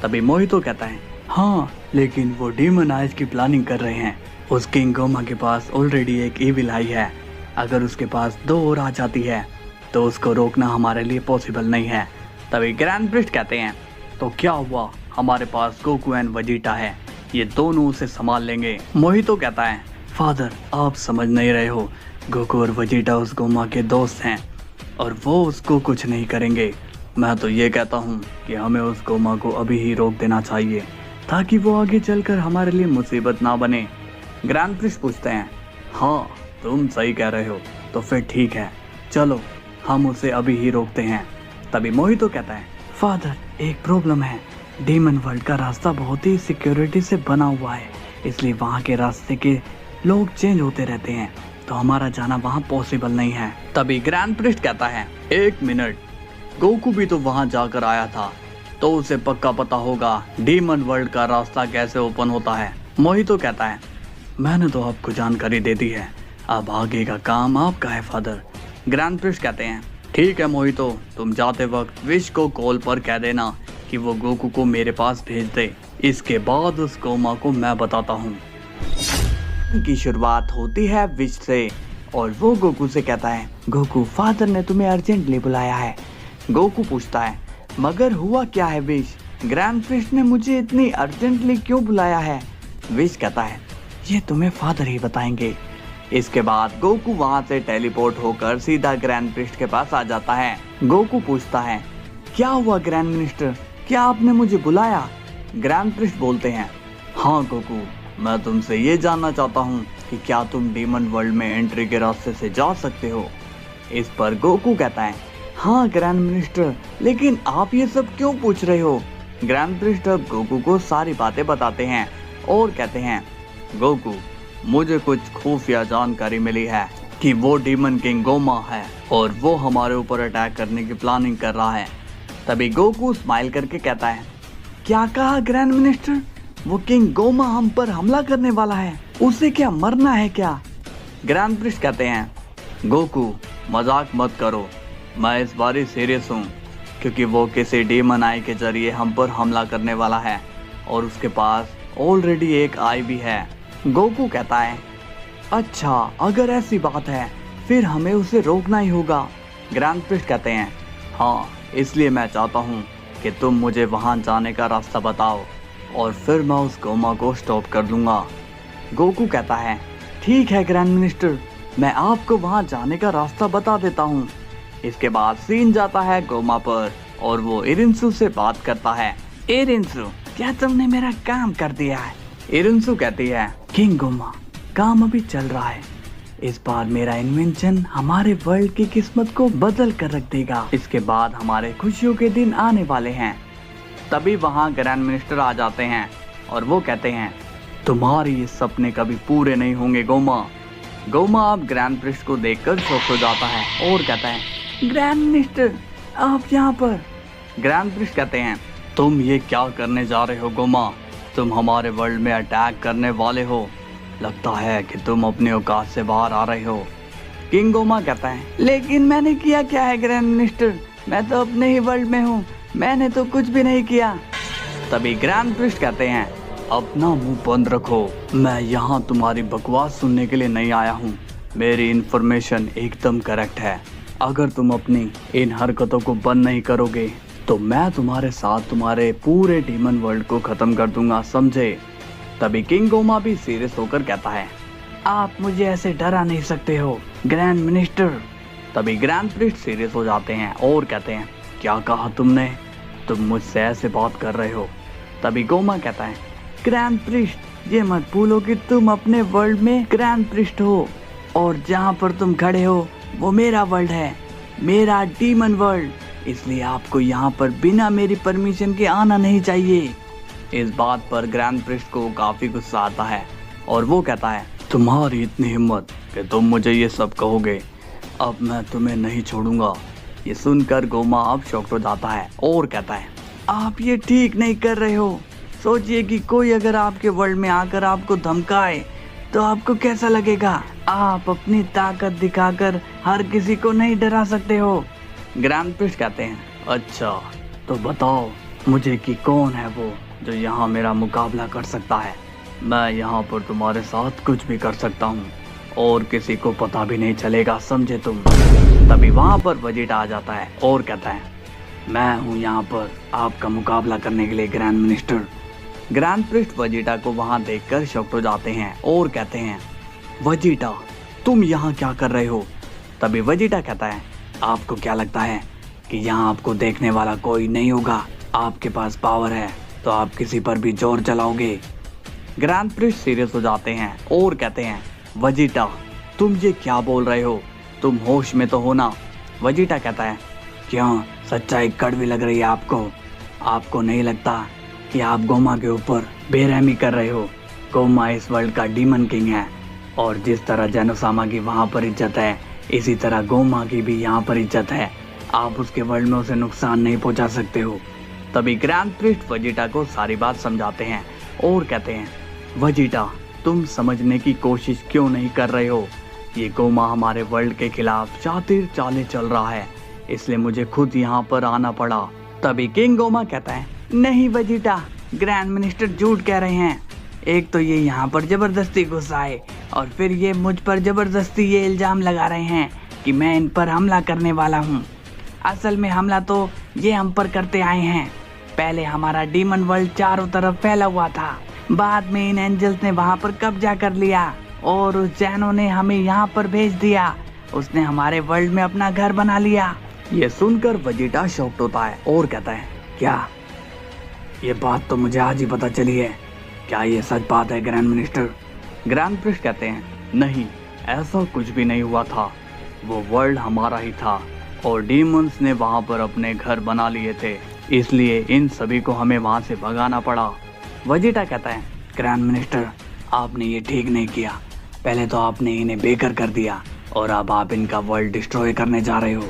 तभी मोहितो कहता है, हाँ, लेकिन वो डीमन आइज की प्लानिंग कर रहे हैं। उस किंग गोमा के पास ऑलरेडी एक इविल आई है, अगर उसके पास 2 और आ जाती है तो उसको रोकना हमारे लिए पॉसिबल नहीं है। तभी ग्रैंड प्रिस्ट कहते हैं, तो क्या हुआ, हमारे पास गोकू एंड वेजिटा है, ये दोनों उसे संभाल लेंगे। मोहितो कहता है, फादर, आप समझ नहीं रहे हो, गोकू और वेजिटा उस गोमा के दोस्त हैं और वो उसको कुछ नहीं करेंगे। मैं तो ये कहता हूँ कि हमें उस गोमा को अभी ही रोक देना चाहिए, ताकि वो आगे चलकर हमारे लिए मुसीबत ना बने। ग्रैंड प्रिस्ट पूछते हैं, हाँ, तुम सही कह रहे हो, तो फिर ठीक है, चलो हम उसे अभी ही रोकते हैं। तभी मोहितो कहता है, फादर, एक प्रॉब्लम है, डीमन वर्ल्ड का रास्ता बहुत ही सिक्योरिटी से बना हुआ है, इसलिए वहाँ के रास्ते के लोग चेंज होते रहते हैं, तो हमारा जाना वहाँ पॉसिबल नहीं है। तभी ग्रैंड प्रिस्ट कहता है, 1 मिनट, गोकू भी तो वहाँ जाकर आया था, तो उसे पक्का पता होगा डीमन वर्ल्ड का रास्ता कैसे ओपन होता है। मोहितो कहता है, मैंने तो आपको जानकारी दे दी है, अब आगे का काम आपका है फादर। ग्रैंड प्रिस्ट कहते हैं, ठीक है मोहितो, तुम जाते वक्त विश को कॉल पर कह देना कि वो गोकू को मेरे पास भेज दे, इसके बाद उस गोमा को मैं बताता हूँ। की शुरुआत होती है विश से, और वो गोकू से कहता है, गोकू, फादर ने तुम्हें अर्जेंटली बुलाया है। गोकू पूछता है, मगर हुआ क्या है विश, ग्रैंड प्रिस्ट ने मुझे इतनी अर्जेंटली क्यों बुलाया है? विश कहता है, ये तुम्हें फादर ही बताएंगे। इसके बाद गोकू वहाँ से टेलीपोर्ट होकर सीधा ग्रैंड प्रिस्ट के पास आ जाता है। गोकू पूछता है, क्या हुआ ग्रैंड मिनिस्टर, क्या आपने मुझे बुलाया? ग्रैंड प्रिस्ट बोलते हैं, हाँ गोकू, मैं तुमसे ये जानना चाहता हूँ कि क्या तुम डीमन वर्ल्ड में एंट्री के रास्ते से जा सकते हो? इस पर गोकू कहता है, हाँ ग्रैंड मिनिस्टर, लेकिन आप ये सब क्यों पूछ रहे हो? ग्रैंड प्रिस्ट अब गोकू को सारी बातें बताते हैं और कहते हैं, गोकू, मुझे कुछ खुफिया जानकारी मिली है कि वो डीमन किंग गोमा है और वो हमारे ऊपर अटैक करने की प्लानिंग कर रहा है। तभी गोकू स्माइल करके कहता है, क्या कहा ग्रैंड मिनिस्टर, वो किंग गोमा हम पर हमला करने वाला है, उसे क्या मरना है क्या? ग्रैंड प्रिस्ट कहते हैं, गोकू, मजाक मत करो, मैं इस बार सीरियस हूँ, क्योंकि वो किसी डीमन आई के जरिए हम पर हमला करने वाला है और उसके पास ऑलरेडी एक आई भी है। गोकू कहता है, अच्छा अगर ऐसी बात है फिर हमें उसे रोकना ही होगा। ग्रैंड प्रिस्ट कहते हैं, हाँ इसलिए मैं चाहता हूँ कि तुम मुझे वहाँ जाने का रास्ता बताओ और फिर मैं उस गोमा को स्टॉप कर दूंगा। गोकू कहता है, ठीक है ग्रैंड मिनिस्टर, मैं आपको वहाँ जाने का रास्ता बता देता हूँ। इसके बाद सीन जाता है गोमा पर और वो इरिंसु से बात करता है। इरिंसु, क्या तुमने मेरा काम कर दिया है? इरिंसु कहती है, किंग गोमा, काम अभी चल रहा है, इस बार मेरा इन्वेंशन हमारे वर्ल्ड की किस्मत को बदल कर रख देगा। इसके बाद हमारे खुशियों के दिन आने वाले हैं। तभी वहाँ ग्रैंड मिनिस्टर आ जाते हैं और वो कहते हैं, तुम्हारे ये सपने कभी पूरे नहीं होंगे गोमा। गोमा अब ग्रैंड प्रिस्ट को देखकर शॉक हो जाता है और कहता है, ग्रैंड मिनिस्टर आप यहाँ पर? ग्रैंड प्रिस्ट कहते हैं, तुम ये क्या करने जा रहे हो गोमा? तुम हमारे वर्ल्ड में अटैक करने वाले हो। लगता है कि तुम अपने औकात से बाहर आ रहे हो। किंग गोमा कहता है, लेकिन मैंने किया क्या है ग्रैंड मिनिस्टर? मैं तो अपने ही वर्ल्ड में हूँ, मैंने तो कुछ भी नहीं किया। तभी ग्रैंड प्रिस्ट कहते हैं, अपना मुंह बंद रखो, मैं यहाँ तुम्हारी बकवास सुनने के लिए नहीं आया हूँ। मेरी इन्फॉर्मेशन एकदम करेक्ट है। अगर तुम अपनी इन हरकतों को बंद नहीं करोगे तो मैं तुम्हारे साथ तुम्हारे पूरे डीमन वर्ल्ड को खत्म कर दूंगा, समझे? तभी किंग गोमा भी सीरियस होकर कहता है, आप मुझे ऐसे डरा नहीं सकते हो ग्रैंड मिनिस्टर। तभी ग्रैंड प्रिस्ट सीरियस हो जाते हैं और कहते हैं, क्या कहा तुमने? तुम मुझसे ऐसे बात कर रहे हो? तभी गोमा कहता है, ग्रैंड प्रिस्ट ये मत भूलो कि तुम अपने वर्ल्ड में ग्रैंड प्रिस्ट हो और जहाँ पर तुम खड़े हो वो मेरा वर्ल्ड है, मेरा डीमन वर्ल्ड। इसलिए आपको यहाँ पर बिना मेरी परमिशन के आना नहीं चाहिए। इस बात पर ग्रैंड प्रिस्ट को काफी गुस्सा आता है और वो कहता है, तुम्हारी इतनी हिम्मत कि तुम मुझे ये सब कहोगे? अब मैं तुम्हें नहीं छोड़ूंगा। ये सुनकर गोमा अब शॉक्ड हो जाता है और कहता है, आप ये ठीक नहीं कर रहे हो। सोचिए कि कोई अगर आपके वर्ल्ड में आकर आपको धमकाए तो आपको कैसा लगेगा? आप अपनी ताकत दिखाकर हर किसी को नहीं डरा सकते हो। ग्रैंड प्रिस्ट कहते हैं, अच्छा तो बताओ मुझे कि कौन है वो जो यहाँ मेरा मुकाबला कर सकता है? मैं यहाँ पर तुम्हारे साथ कुछ भी कर सकता हूँ और किसी को पता भी नहीं चलेगा, समझे तुम? तभी वहाँ पर वेजिटा आ जाता है और कहता है, मैं हूँ यहाँ पर आपका मुकाबला करने के लिए grand minister. Grand priest Vegeta को वहाँ देखकर शॉक्ड हो जाते हैं और कहते हैं, वेजिटा तुम यहाँ क्या कर रहे हो? तभी वेजिटा कहता है, आपको क्या लगता है कि यहाँ आपको देखने वाला कोई नहीं होगा? आपके पास पावर है तो आप किसी पर भी जोर चलाओगे। ग्रैंड प्रिस्ट सीरियस हो जाते हैं और कहते हैं, वेजिटा तुम ये क्या बोल रहे हो? तुम होश में तो हो ना? वेजिटा कहता है, क्यों सच्चाई कड़वी लग रही है आपको? आपको नहीं लगता कि आप गोमा के ऊपर बेरहमी कर रहे हो? गोमा इस वर्ल्ड का डीमन किंग है और जिस तरह जेनोसामा की वहाँ पर इज्जत है इसी तरह गोमा की भी यहाँ पर इज्जत है। आप उसके वर्ल्ड में उसे नुकसान नहीं पहुँचा सकते हो। तभी ग्रैंड प्रिस्ट वेजिटा को सारी बात समझाते हैं और कहते हैं, वेजिटा तुम समझने की कोशिश क्यों नहीं कर रहे हो? ये गोमा हमारे वर्ल्ड के खिलाफ शातिर चाले चल रहा है, इसलिए मुझे खुद यहाँ पर आना पड़ा। तभी किंग गोमा कहता है, नहीं वेजिटा, ग्रैंड मिनिस्टर झूठ कह रहे हैं। एक तो ये यहाँ पर जबरदस्ती घुस आए और फिर ये मुझ पर जबरदस्ती ये इल्जाम लगा रहे हैं कि मैं इन पर हमला करने वाला हूँ। असल में हमला तो ये हम पर करते आए हैं। पहले हमारा डीमन वर्ल्ड चारों तरफ फैला हुआ था, बाद में इन एंजल्स ने वहाँ पर कब्जा कर लिया और उस जैनो ने हमें यहाँ पर भेज दिया। उसने हमारे वर्ल्ड में अपना घर बना लिया। ये सुनकर वेजिटा शॉक्ड होता है और कहता है, क्या ये बात तो मुझे आज ही पता चली है? क्या ये सच बात है ग्रैंड मिनिस्टर? ग्रैंड प्रिस्ट कहते हैं, नहीं ऐसा कुछ भी नहीं हुआ था। वो वर्ल्ड हमारा ही था और डीमंस ने वहाँ पर अपने घर बना लिए थे, इसलिए इन सभी को हमें वहाँ से भगाना पड़ा। वेजिटा कहता है, ग्रैंड मिनिस्टर आपने ये ठीक नहीं किया। पहले तो आपने इन्हें बेघर कर दिया और अब आप इनका वर्ल्ड डिस्ट्रॉय करने जा रहे हो।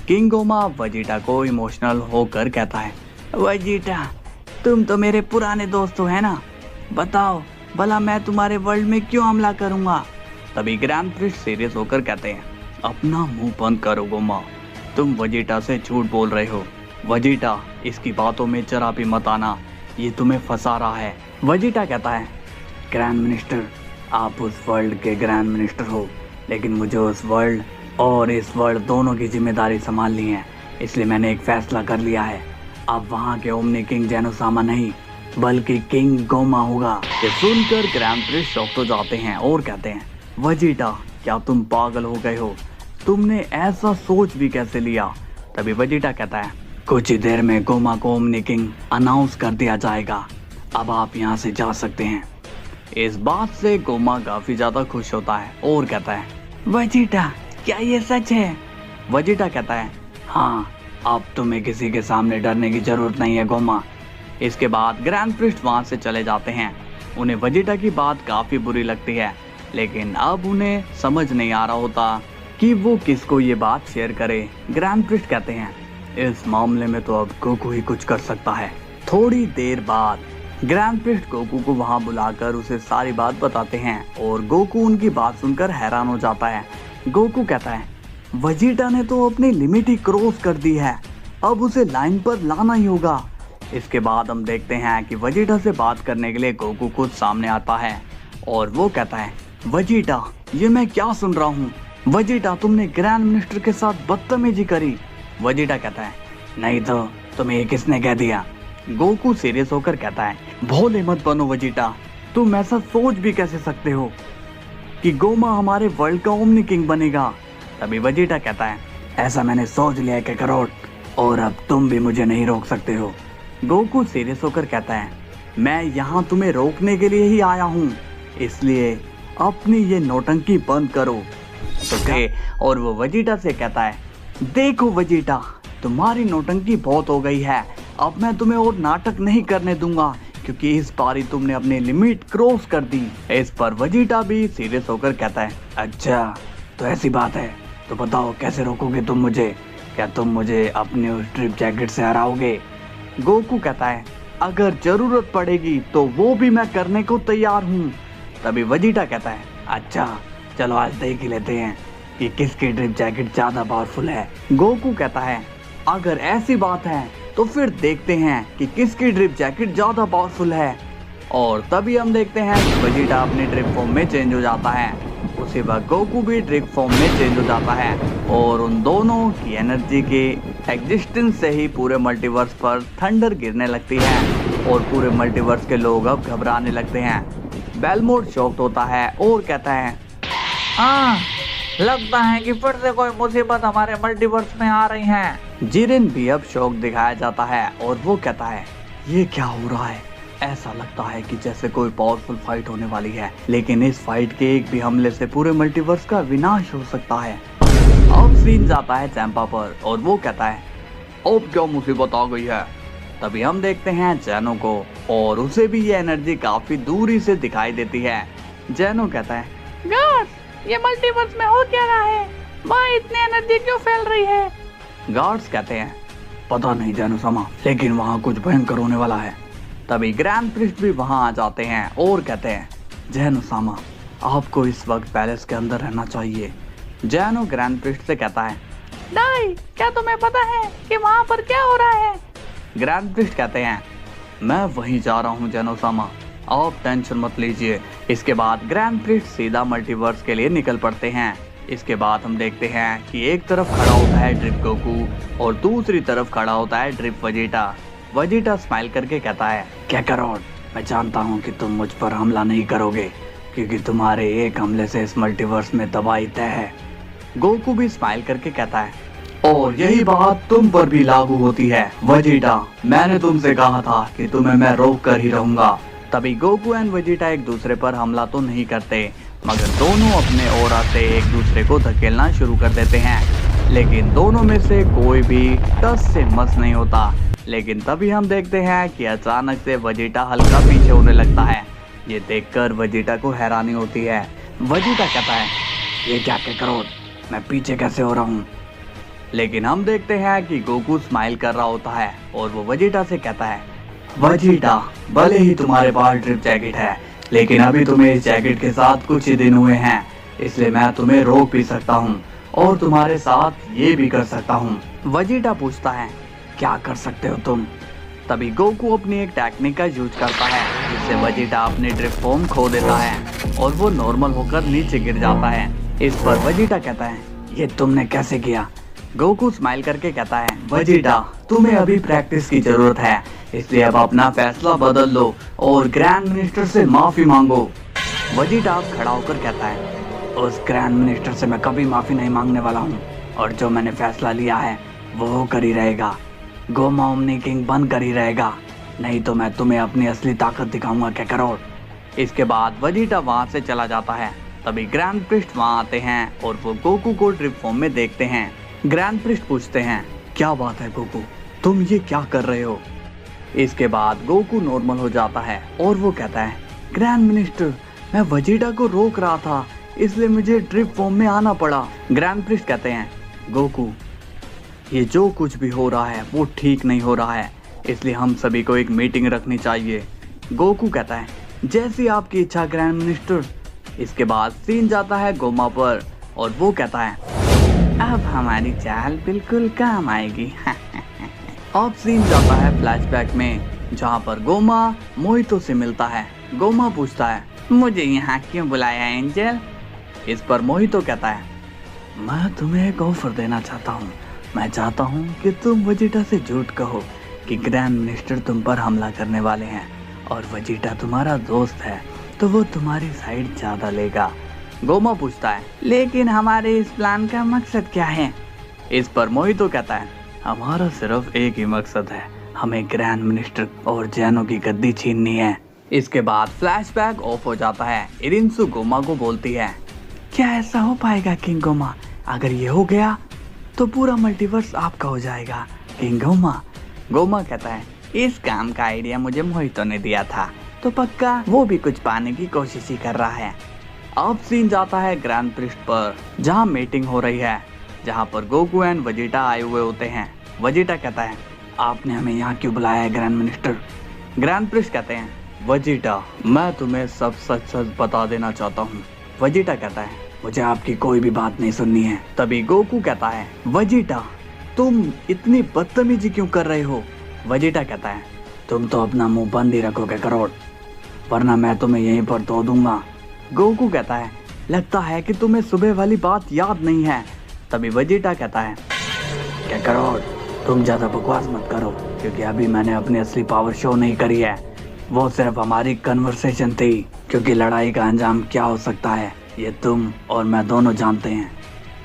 किंग गोमा वेजिटा को इमोशनल होकर कहता है, वेजिटा तुम तो मेरे पुराने दोस्त हो है ना? बताओ भला मैं तुम्हारे वर्ल्ड में क्यों हमला करूंगा? तभी ग्रैंड प्रिस्ट सीरियस होकर कहते हैं, अपना मुंह बंद करो गोमा, तुम वेजिटा से झूठ बोल रहे हो। वजीटा, इसकी बातों में जरा भी मत आना, ये तुम्हें फंसा रहा है। वजीटा कहता है, ग्रैंड मिनिस्टर, आप उस वर्ल्ड के ग्रैंड मिनिस्टर हो, लेकिन मुझे उस वर्ल्ड और इस वर्ल्ड दोनों की जिम्मेदारी संभालनी है, इसलिए मैंने एक फैसला कर लिया है। अब वहाँ के ओमनी किंग जेनोसामा नहीं, बल्कि किंग गोमा होगा। ये सुनकर ग्रैंड प्रिंस शॉक तो जाते हैं और कहते हैं, वजीटा, क्या तुम पागल हो गए हो? तुमने ऐसा सोच भी कैसे लिया? तभी वजीटा कहता है, कुछ ही देर में गोमा को ओमनी किंग अनाउंस कर दिया जाएगा, अब आप यहाँ से जा सकते हैं। इस बात से गोमा काफी ज्यादा खुश होता है और कहता है, वजीटा, क्या ये सच है? वजीटा कहता है, हाँ, अब तुम्हें किसी के सामने डरने की जरूरत नहीं है गोमा। इसके बाद ग्रैंड प्रिस्ट वहां से चले जाते हैं। उन्हें वजीटा की बात काफी बुरी लगती है, लेकिन अब उन्हें समझ नहीं आ रहा होता कि वो किसको ये बात शेयर करे। ग्रैंड प्रिस्ट कहते हैं, इस मामले में तो अब गोकू ही कुछ कर सकता है। थोड़ी देर बाद ग्रैंड प्रिस्ट गोकू को वहां बुलाकर उसे सारी बात बताते हैं और गोकू उनकी बात सुनकर हैरान हो जाता है। गोकू कहता है, वजीटा ने तो अपनी लिमिट ही क्रॉस कर दी है, अब उसे लाइन पर लाना ही होगा। इसके बाद हम देखते हैं कि वजीटा से बात करने के लिए गोकू खुद सामने आता है और वो कहता है, वजीटा, ये मैं क्या सुन रहा हूँ? वजीटा, तुमने ग्रैंड मिनिस्टर के साथ बदतमीजी करी। वजीटा कहता है, नहीं तो तुम्हें ये किसने कह दिया? गोकू सीरियस होकर कहता है, भोले मत बनो वजीटा, तुम ऐसा सोच भी कैसे सकते हो कि गोमा हमारे वर्ल्ड का ओमनी किंग बनेगा? तभी वजीटा कहता है, ऐसा मैंने सोच लिया है काकारोट, और अब तुम भी मुझे नहीं रोक सकते हो। गोकू सीरियस होकर कहता है, मैं यहाँ तुम्हें रोकने के लिए ही आया हूँ, इसलिए अपनी ये नौटंकी बंद करो। तो और वो वजीटा से कहता है, देखो वजीटा, तुम्हारी नौटंकी बहुत हो गई है, अब मैं तुम्हें और नाटक नहीं करने दूंगा, क्योंकि इस बारी तुमने अपनी लिमिट क्रॉस कर दी। इस पर वजीटा भी सीरियस होकर कहता है, अच्छा तो ऐसी बात है, तो बताओ कैसे रोकोगे तुम मुझे? क्या तुम मुझे अपने उस ट्रिप जैकेट से हराओगे? गोकू कहता है, अगर जरूरत पड़ेगी तो वो भी मैं करने को तैयार हूँ। तभी वजीटा कहता है, अच्छा चलो आज देख ही लेते हैं कि किसकी ड्रिप जैकेट ज्यादा पावरफुल है। गोकू कहता है, अगर ऐसी बात है तो फिर देखते हैं कि किसकी ड्रिप जैकेट ज्यादा पावरफुल है। और तभी हम देखते हैं कि वजीटा अपने ड्रिप फॉर्म में चेंज हो जाता है, उसी वक्त गोकू भी ड्रिप फॉर्म में चेंज हो जाता है और उन दोनों की एनर्जी के एग्जिस्टेंस से ही पूरे मल्टीवर्स पर थंडर गिरने लगती है और पूरे मल्टीवर्स के लोग अब घबराने लगते हैं। बेलमोट शॉक्ड होता है और कहता है, हाँ, लगता है कि फिर से कोई मुसीबत हमारे मल्टीवर्स में आ रही है। जिरेन भी अब शौक दिखाया जाता है और वो कहता है, ये क्या हो रहा है? ऐसा लगता है कि जैसे कोई पावरफुल फाइट होने वाली है, लेकिन इस फाइट के एक भी हमले से पूरे मल्टीवर्स का विनाश हो सकता है। अब सीन जाता है चैंपा पर और वो कहता है, अब क्या मुसीबत आ गई है? तभी हम देखते हैं जैनो को और उसे भी ये एनर्जी काफी दूरी से दिखाई देती है। जैनो कहता है, गार्ड्स, ये मल्टीवर्स में हो क्या रहा है? वहाँ इतनी एनर्जी क्यों फैल रही है? गार्ड्स कहते हैं, पता नहीं जेनोसामा, लेकिन वहाँ कुछ भयंकर होने वाला है। तभी ग्रैंड प्रिस्ट भी वहाँ आ जाते हैं और कहते हैं, जेनोसामा, आपको इस वक्त पैलेस के अंदर रहना चाहिए। जैनो ग्रैंड प्रिस्ट से कहता है, नहीं, क्या तुम्हें पता है कि वहाँ पर क्या हो रहा है? ग्रैंड प्रिस्ट कहते हैं, मैं वहीं जा रहा हूँ जेनोसामा, आप टेंशन मत लीजिए। इसके बाद ग्रैंड प्रिस्ट सीधा मल्टीवर्स के लिए निकल पड़ते हैं। इसके बाद हम देखते हैं कि एक तरफ खड़ा होता है ड्रिप गोकू और दूसरी तरफ खड़ा होता है ड्रिप वजीटा। वजीटा स्माइल करके कहता है, काकारोट, मैं जानता हूँ कि तुम मुझ पर हमला नहीं करोगे, क्योंकि तुम्हारे एक हमले से इस मल्टीवर्स में तबाही तय है। गोकू भी स्माइल करके कहता है, और यही बात तुम पर भी लागू होती है वजीटा, मैंने तुमसे कहा था कि तुम्हें मैं रोक कर ही रहूंगा। तभी गोकू एंड वजीटा एक दूसरे पर हमला तो नहीं करते, मगर दोनों अपने ओरा से एक दूसरे को धकेलना शुरू कर देते हैं, लेकिन दोनों में से कोई भी टस से मस नहीं होता। लेकिन तभी हम देखते हैं कि अचानक से वजीटा हल्का पीछे होने लगता है। ये देखकर वजीटा को हैरानी होती है। वजीटा कहता है, ये क्या काकारोट, मैं पीछे कैसे हो रहा हूँ? लेकिन हम देखते हैं कि गोकू स्माइल कर रहा होता है और वो वजीटा से कहता है, वजीटा, भले ही तुम्हारे पास ड्रिप जैकेट है, लेकिन अभी तुम्हें इस जैकेट के साथ कुछ ही दिन हुए हैं, इसलिए मैं तुम्हें रोक भी सकता हूँ और तुम्हारे साथ ये भी कर सकता हूँ। वजीटा पूछता है, क्या कर सकते हो तुम? तभी गोकू अपनी एक टेक्निक का यूज करता है जिससे वेजिटा अपनी ड्रिफ्ट फॉर्म खो देता है और वो नॉर्मल होकर नीचे गिर जाता है। इस पर वेजिटा कहता है, ये तुमने कैसे किया? गोकू स्माइल करके कहता है, वेजिटा तुम्हें अभी प्रैक्टिस की जरूरत है, इसलिए अब अपना फैसला बदल लो और ग्रैंड मिनिस्टर से माफी मांगो। वेजिटा अब खड़ा होकर कहता है, उस ग्रैंड मिनिस्टर से मैं कभी माफी नहीं मांगने वाला हूँ और जो मैंने फैसला लिया है वो कर ही रहेगा। गोमा ओमनी किंग बनकर ही रहेगा, नहीं तो मैं तुम्हें अपनी असली ताकत दिखाऊंगा काकारोट। इसके बाद वेजिटा वहां से चला जाता है। तभी ग्रैंड प्रिस्ट वहां आते हैं और वो गोकू को ड्रिफ्ट फॉर्म में देखते हैं। ग्रैंड प्रिस्ट पूछते हैं, क्या बात है गोकू, तुम ये क्या कर रहे हो? इसके बाद गोकू नॉर्मल हो जाता है और वो कहता है, ग्रैंड मिनिस्टर मैं वेजिटा को रोक रहा था इसलिए मुझे ड्रिफ्ट फॉर्म में आना पड़ा। ग्रैंड प्रिस्ट कहते हैं, गोकू ये जो कुछ भी हो रहा है वो ठीक नहीं हो रहा है, इसलिए हम सभी को एक मीटिंग रखनी चाहिए। गोकू कहता है, जैसी आपकी इच्छा ग्रैंड मिनिस्टर। इसके बाद सीन जाता है गोमा पर और वो कहता है, अब हमारी चाल बिल्कुल काम आएगी। अब सीन जाता है फ्लैशबैक में जहाँ पर गोमा मोहितो से मिलता है। गोमा पूछता है, मुझे यहाँ क्यों बुलाया एंजल? इस पर मोहितो कहता है, मैं तुम्हें एक ऑफर देना चाहता हूँ। मैं चाहता हूँ कि तुम वेजिटा से झूठ कहो कि ग्रैंड मिनिस्टर तुम पर हमला करने वाले हैं और वेजिटा तुम्हारा दोस्त है तो वो तुम्हारी साइड ज्यादा लेगा। गोमा पूछता है, लेकिन हमारे इस प्लान का मकसद क्या है? इस पर मोहितो कहता है, हमारा सिर्फ एक ही मकसद है, हमें ग्रैंड मिनिस्टर और जैनो की गद्दी छीननी है। इसके बाद फ्लैशबैक ऑफ हो जाता है। इरिंसु गोमा को बोलती है, क्या ऐसा हो पाएगा किंग गोमा? अगर ये हो गया तो पूरा मल्टीवर्स आपका हो जाएगा किंग गोमा। गोमा कहता है, इस काम का आइडिया मुझे मोहितो ने दिया था तो पक्का वो भी कुछ पाने की कोशिश ही कर रहा है। अब सीन जाता है ग्रैंड प्रिस्ट पर जहाँ मीटिंग हो रही है, जहाँ पर गोकू एंड वेजिटा आए हुए होते हैं। वेजिटा कहता है, आपने हमें यहाँ क्यों बुलाया है ग्रैंड मिनिस्टर? ग्रैंड प्रिस्ट कहते हैं, वेजिटा मैं तुम्हें सब सच सच बता देना चाहता हूँ। वेजिटा कहता है, मुझे आपकी कोई भी बात नहीं सुननी है। तभी गोकू कहता है, वेजिटा तुम इतनी बदतमीजी क्यों कर रहे हो? वेजिटा कहता है, तुम तो अपना मुंह बंद ही रखोगे करोड़, वरना मैं तुम्हें यहीं पर धो दूंगा। गोकू कहता है, लगता है कि तुम्हें सुबह वाली बात याद नहीं है। तभी वेजिटा कहता है, क्या करोड़ तुम ज्यादा बकवास मत करो, क्योंकि अभी मैंने अपनी असली पावर शो नहीं करी है, वो सिर्फ हमारी कन्वर्सेशन थी। क्योंकि लड़ाई का अंजाम क्या हो सकता है ये तुम और मैं दोनों जानते हैं।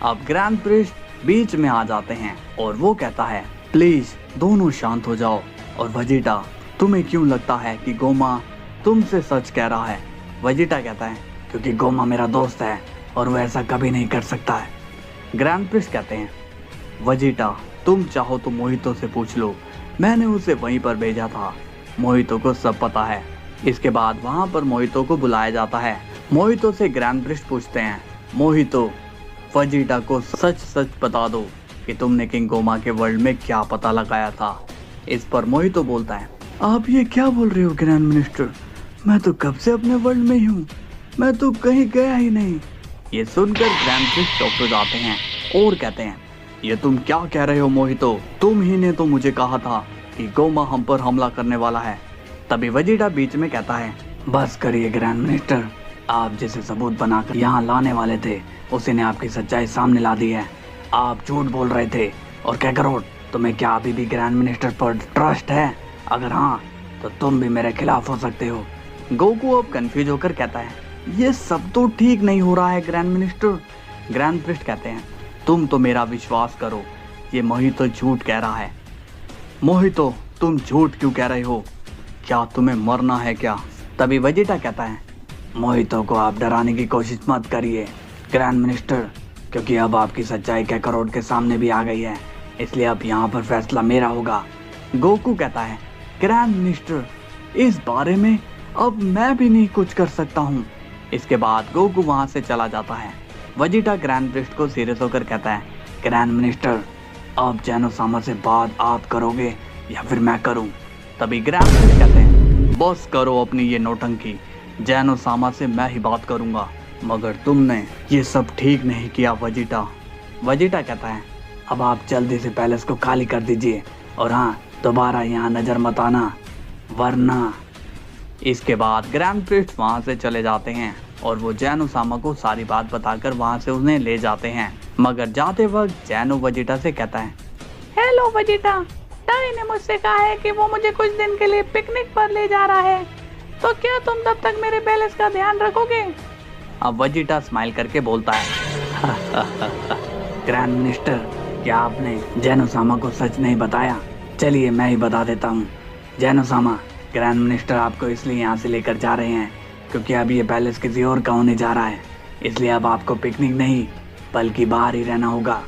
अब ग्रैंड प्रिस्ट बीच में आ जाते हैं और वो कहता है, प्लीज दोनों शांत हो जाओ। और वेजिटा तुम्हें क्यों लगता है कि गोमा तुमसे सच कह रहा है? वेजिटा कहता है, क्योंकि गोमा मेरा दोस्त है और वो ऐसा कभी नहीं कर सकता है। ग्रैंड प्रिस्ट कहते हैं, वेजिटा तुम चाहो तो मोहितो से पूछ लो, मैंने उसे वहीं पर भेजा था, मोहितो को सब पता है। इसके बाद वहां पर मोहितो को बुलाया जाता है। मोहितो से ग्रैंड प्रिस्ट पूछते हैं, मोहितो वेजिटा को सच सच बता दो कि तुमने किंग गोमा के वर्ल्ड में क्या पता लगाया था। इस पर मोहितो बोलता है, आप ये क्या बोल रहे हो ग्रैंड मिनिस्टर, मैं तो कब से अपने वर्ल्ड में ही हूँ, मैं तो कहीं गया ही नहीं। ये सुनकर ग्रैंड प्रिस्ट शॉक हो जाते हैं और कहते हैं, ये तुम क्या कह रहे हो मोहितो, तुम ही ने तो मुझे कहा था कि गोमा हम पर हमला करने वाला है। तभी वेजिटा बीच में कहता है, बस करिए ग्रैंड मिनिस्टर, आप जिसे सबूत बनाकर यहाँ लाने वाले थे उसी ने आपकी सच्चाई सामने ला दी है। आप झूठ बोल रहे थे। और क्या करो, तुम्हें क्या अभी भी ग्रैंड मिनिस्टर पर ट्रस्ट है? अगर हाँ तो तुम भी मेरे खिलाफ हो सकते हो। गोकू अब कंफ्यूज होकर कहता है, ये सब तो ठीक नहीं हो रहा है ग्रैंड मिनिस्टर। ग्रैंड प्रिस्ट कहते हैं, तुम तो मेरा विश्वास करो, ये मोहितो झूठ कह रहा है। मोहितो तुम झूठ क्यों कह रहे हो, क्या तुम्हें मरना है क्या? तभी वेजिटा कहता है, मोहितो को आप डराने की कोशिश मत करिए ग्रैंड मिनिस्टर, क्योंकि अब आपकी सच्चाई काकारोट के सामने भी आ गई है, इसलिए अब यहाँ पर फैसला मेरा होगा। गोकू कहता है, ग्रैंड मिनिस्टर इस बारे में अब मैं भी नहीं कुछ कर सकता हूँ। इसके बाद गोकू वहाँ से चला जाता है। वेजिटा ग्रैंड प्रिस्ट को सीरियस होकर कहता है, ग्रैंड मिनिस्टर अब जैनो सामा से बात आप करोगे या फिर मैं करूँ? तभी ग्रैंड प्रिस्ट कहते हैं, बस करो अपनी ये नौटंकी, जैनो सामा से मैं ही बात करूँगा, मगर तुमने ये सब ठीक नहीं किया वेजिटा। वेजिटा कहता है, अब आप जल्दी से पैलेस को खाली कर दीजिए और हाँ, दोबारा यहाँ नजर मत आना, वरना। इसके बाद ग्रैंड प्रिस्ट वहाँ से चले जाते हैं और वो जैन ओसामा को सारी बात बताकर वहाँ से उन्हें ले जाते हैं। मगर जाते वक्त जैनो वेजिटा से कहता है, हेलो वेजिटा, टाई ने मुझसे कहा है कि वो मुझे कुछ दिन के लिए पिकनिक पर ले जा रहा है, तो क्या तुम तब तक मेरे बैलेंस का ध्यान रखोगे? अब वेजिटा स्माइल करके बोलता है, ग्रैंड मिनिस्टर, क्या आपने जैन ओसामा को सच नहीं बताया? चलिए मैं ही बता देता हूँ। जैन ओसामा, ग्रैंड मिनिस्टर आपको इसलिए यहाँ से लेकर जा रहे हैं क्योंकि अब ये पैलेस किसी और का होने जा रहा है, इसलिए अब आपको पिकनिक नहीं बल्कि बाहर ही रहना होगा।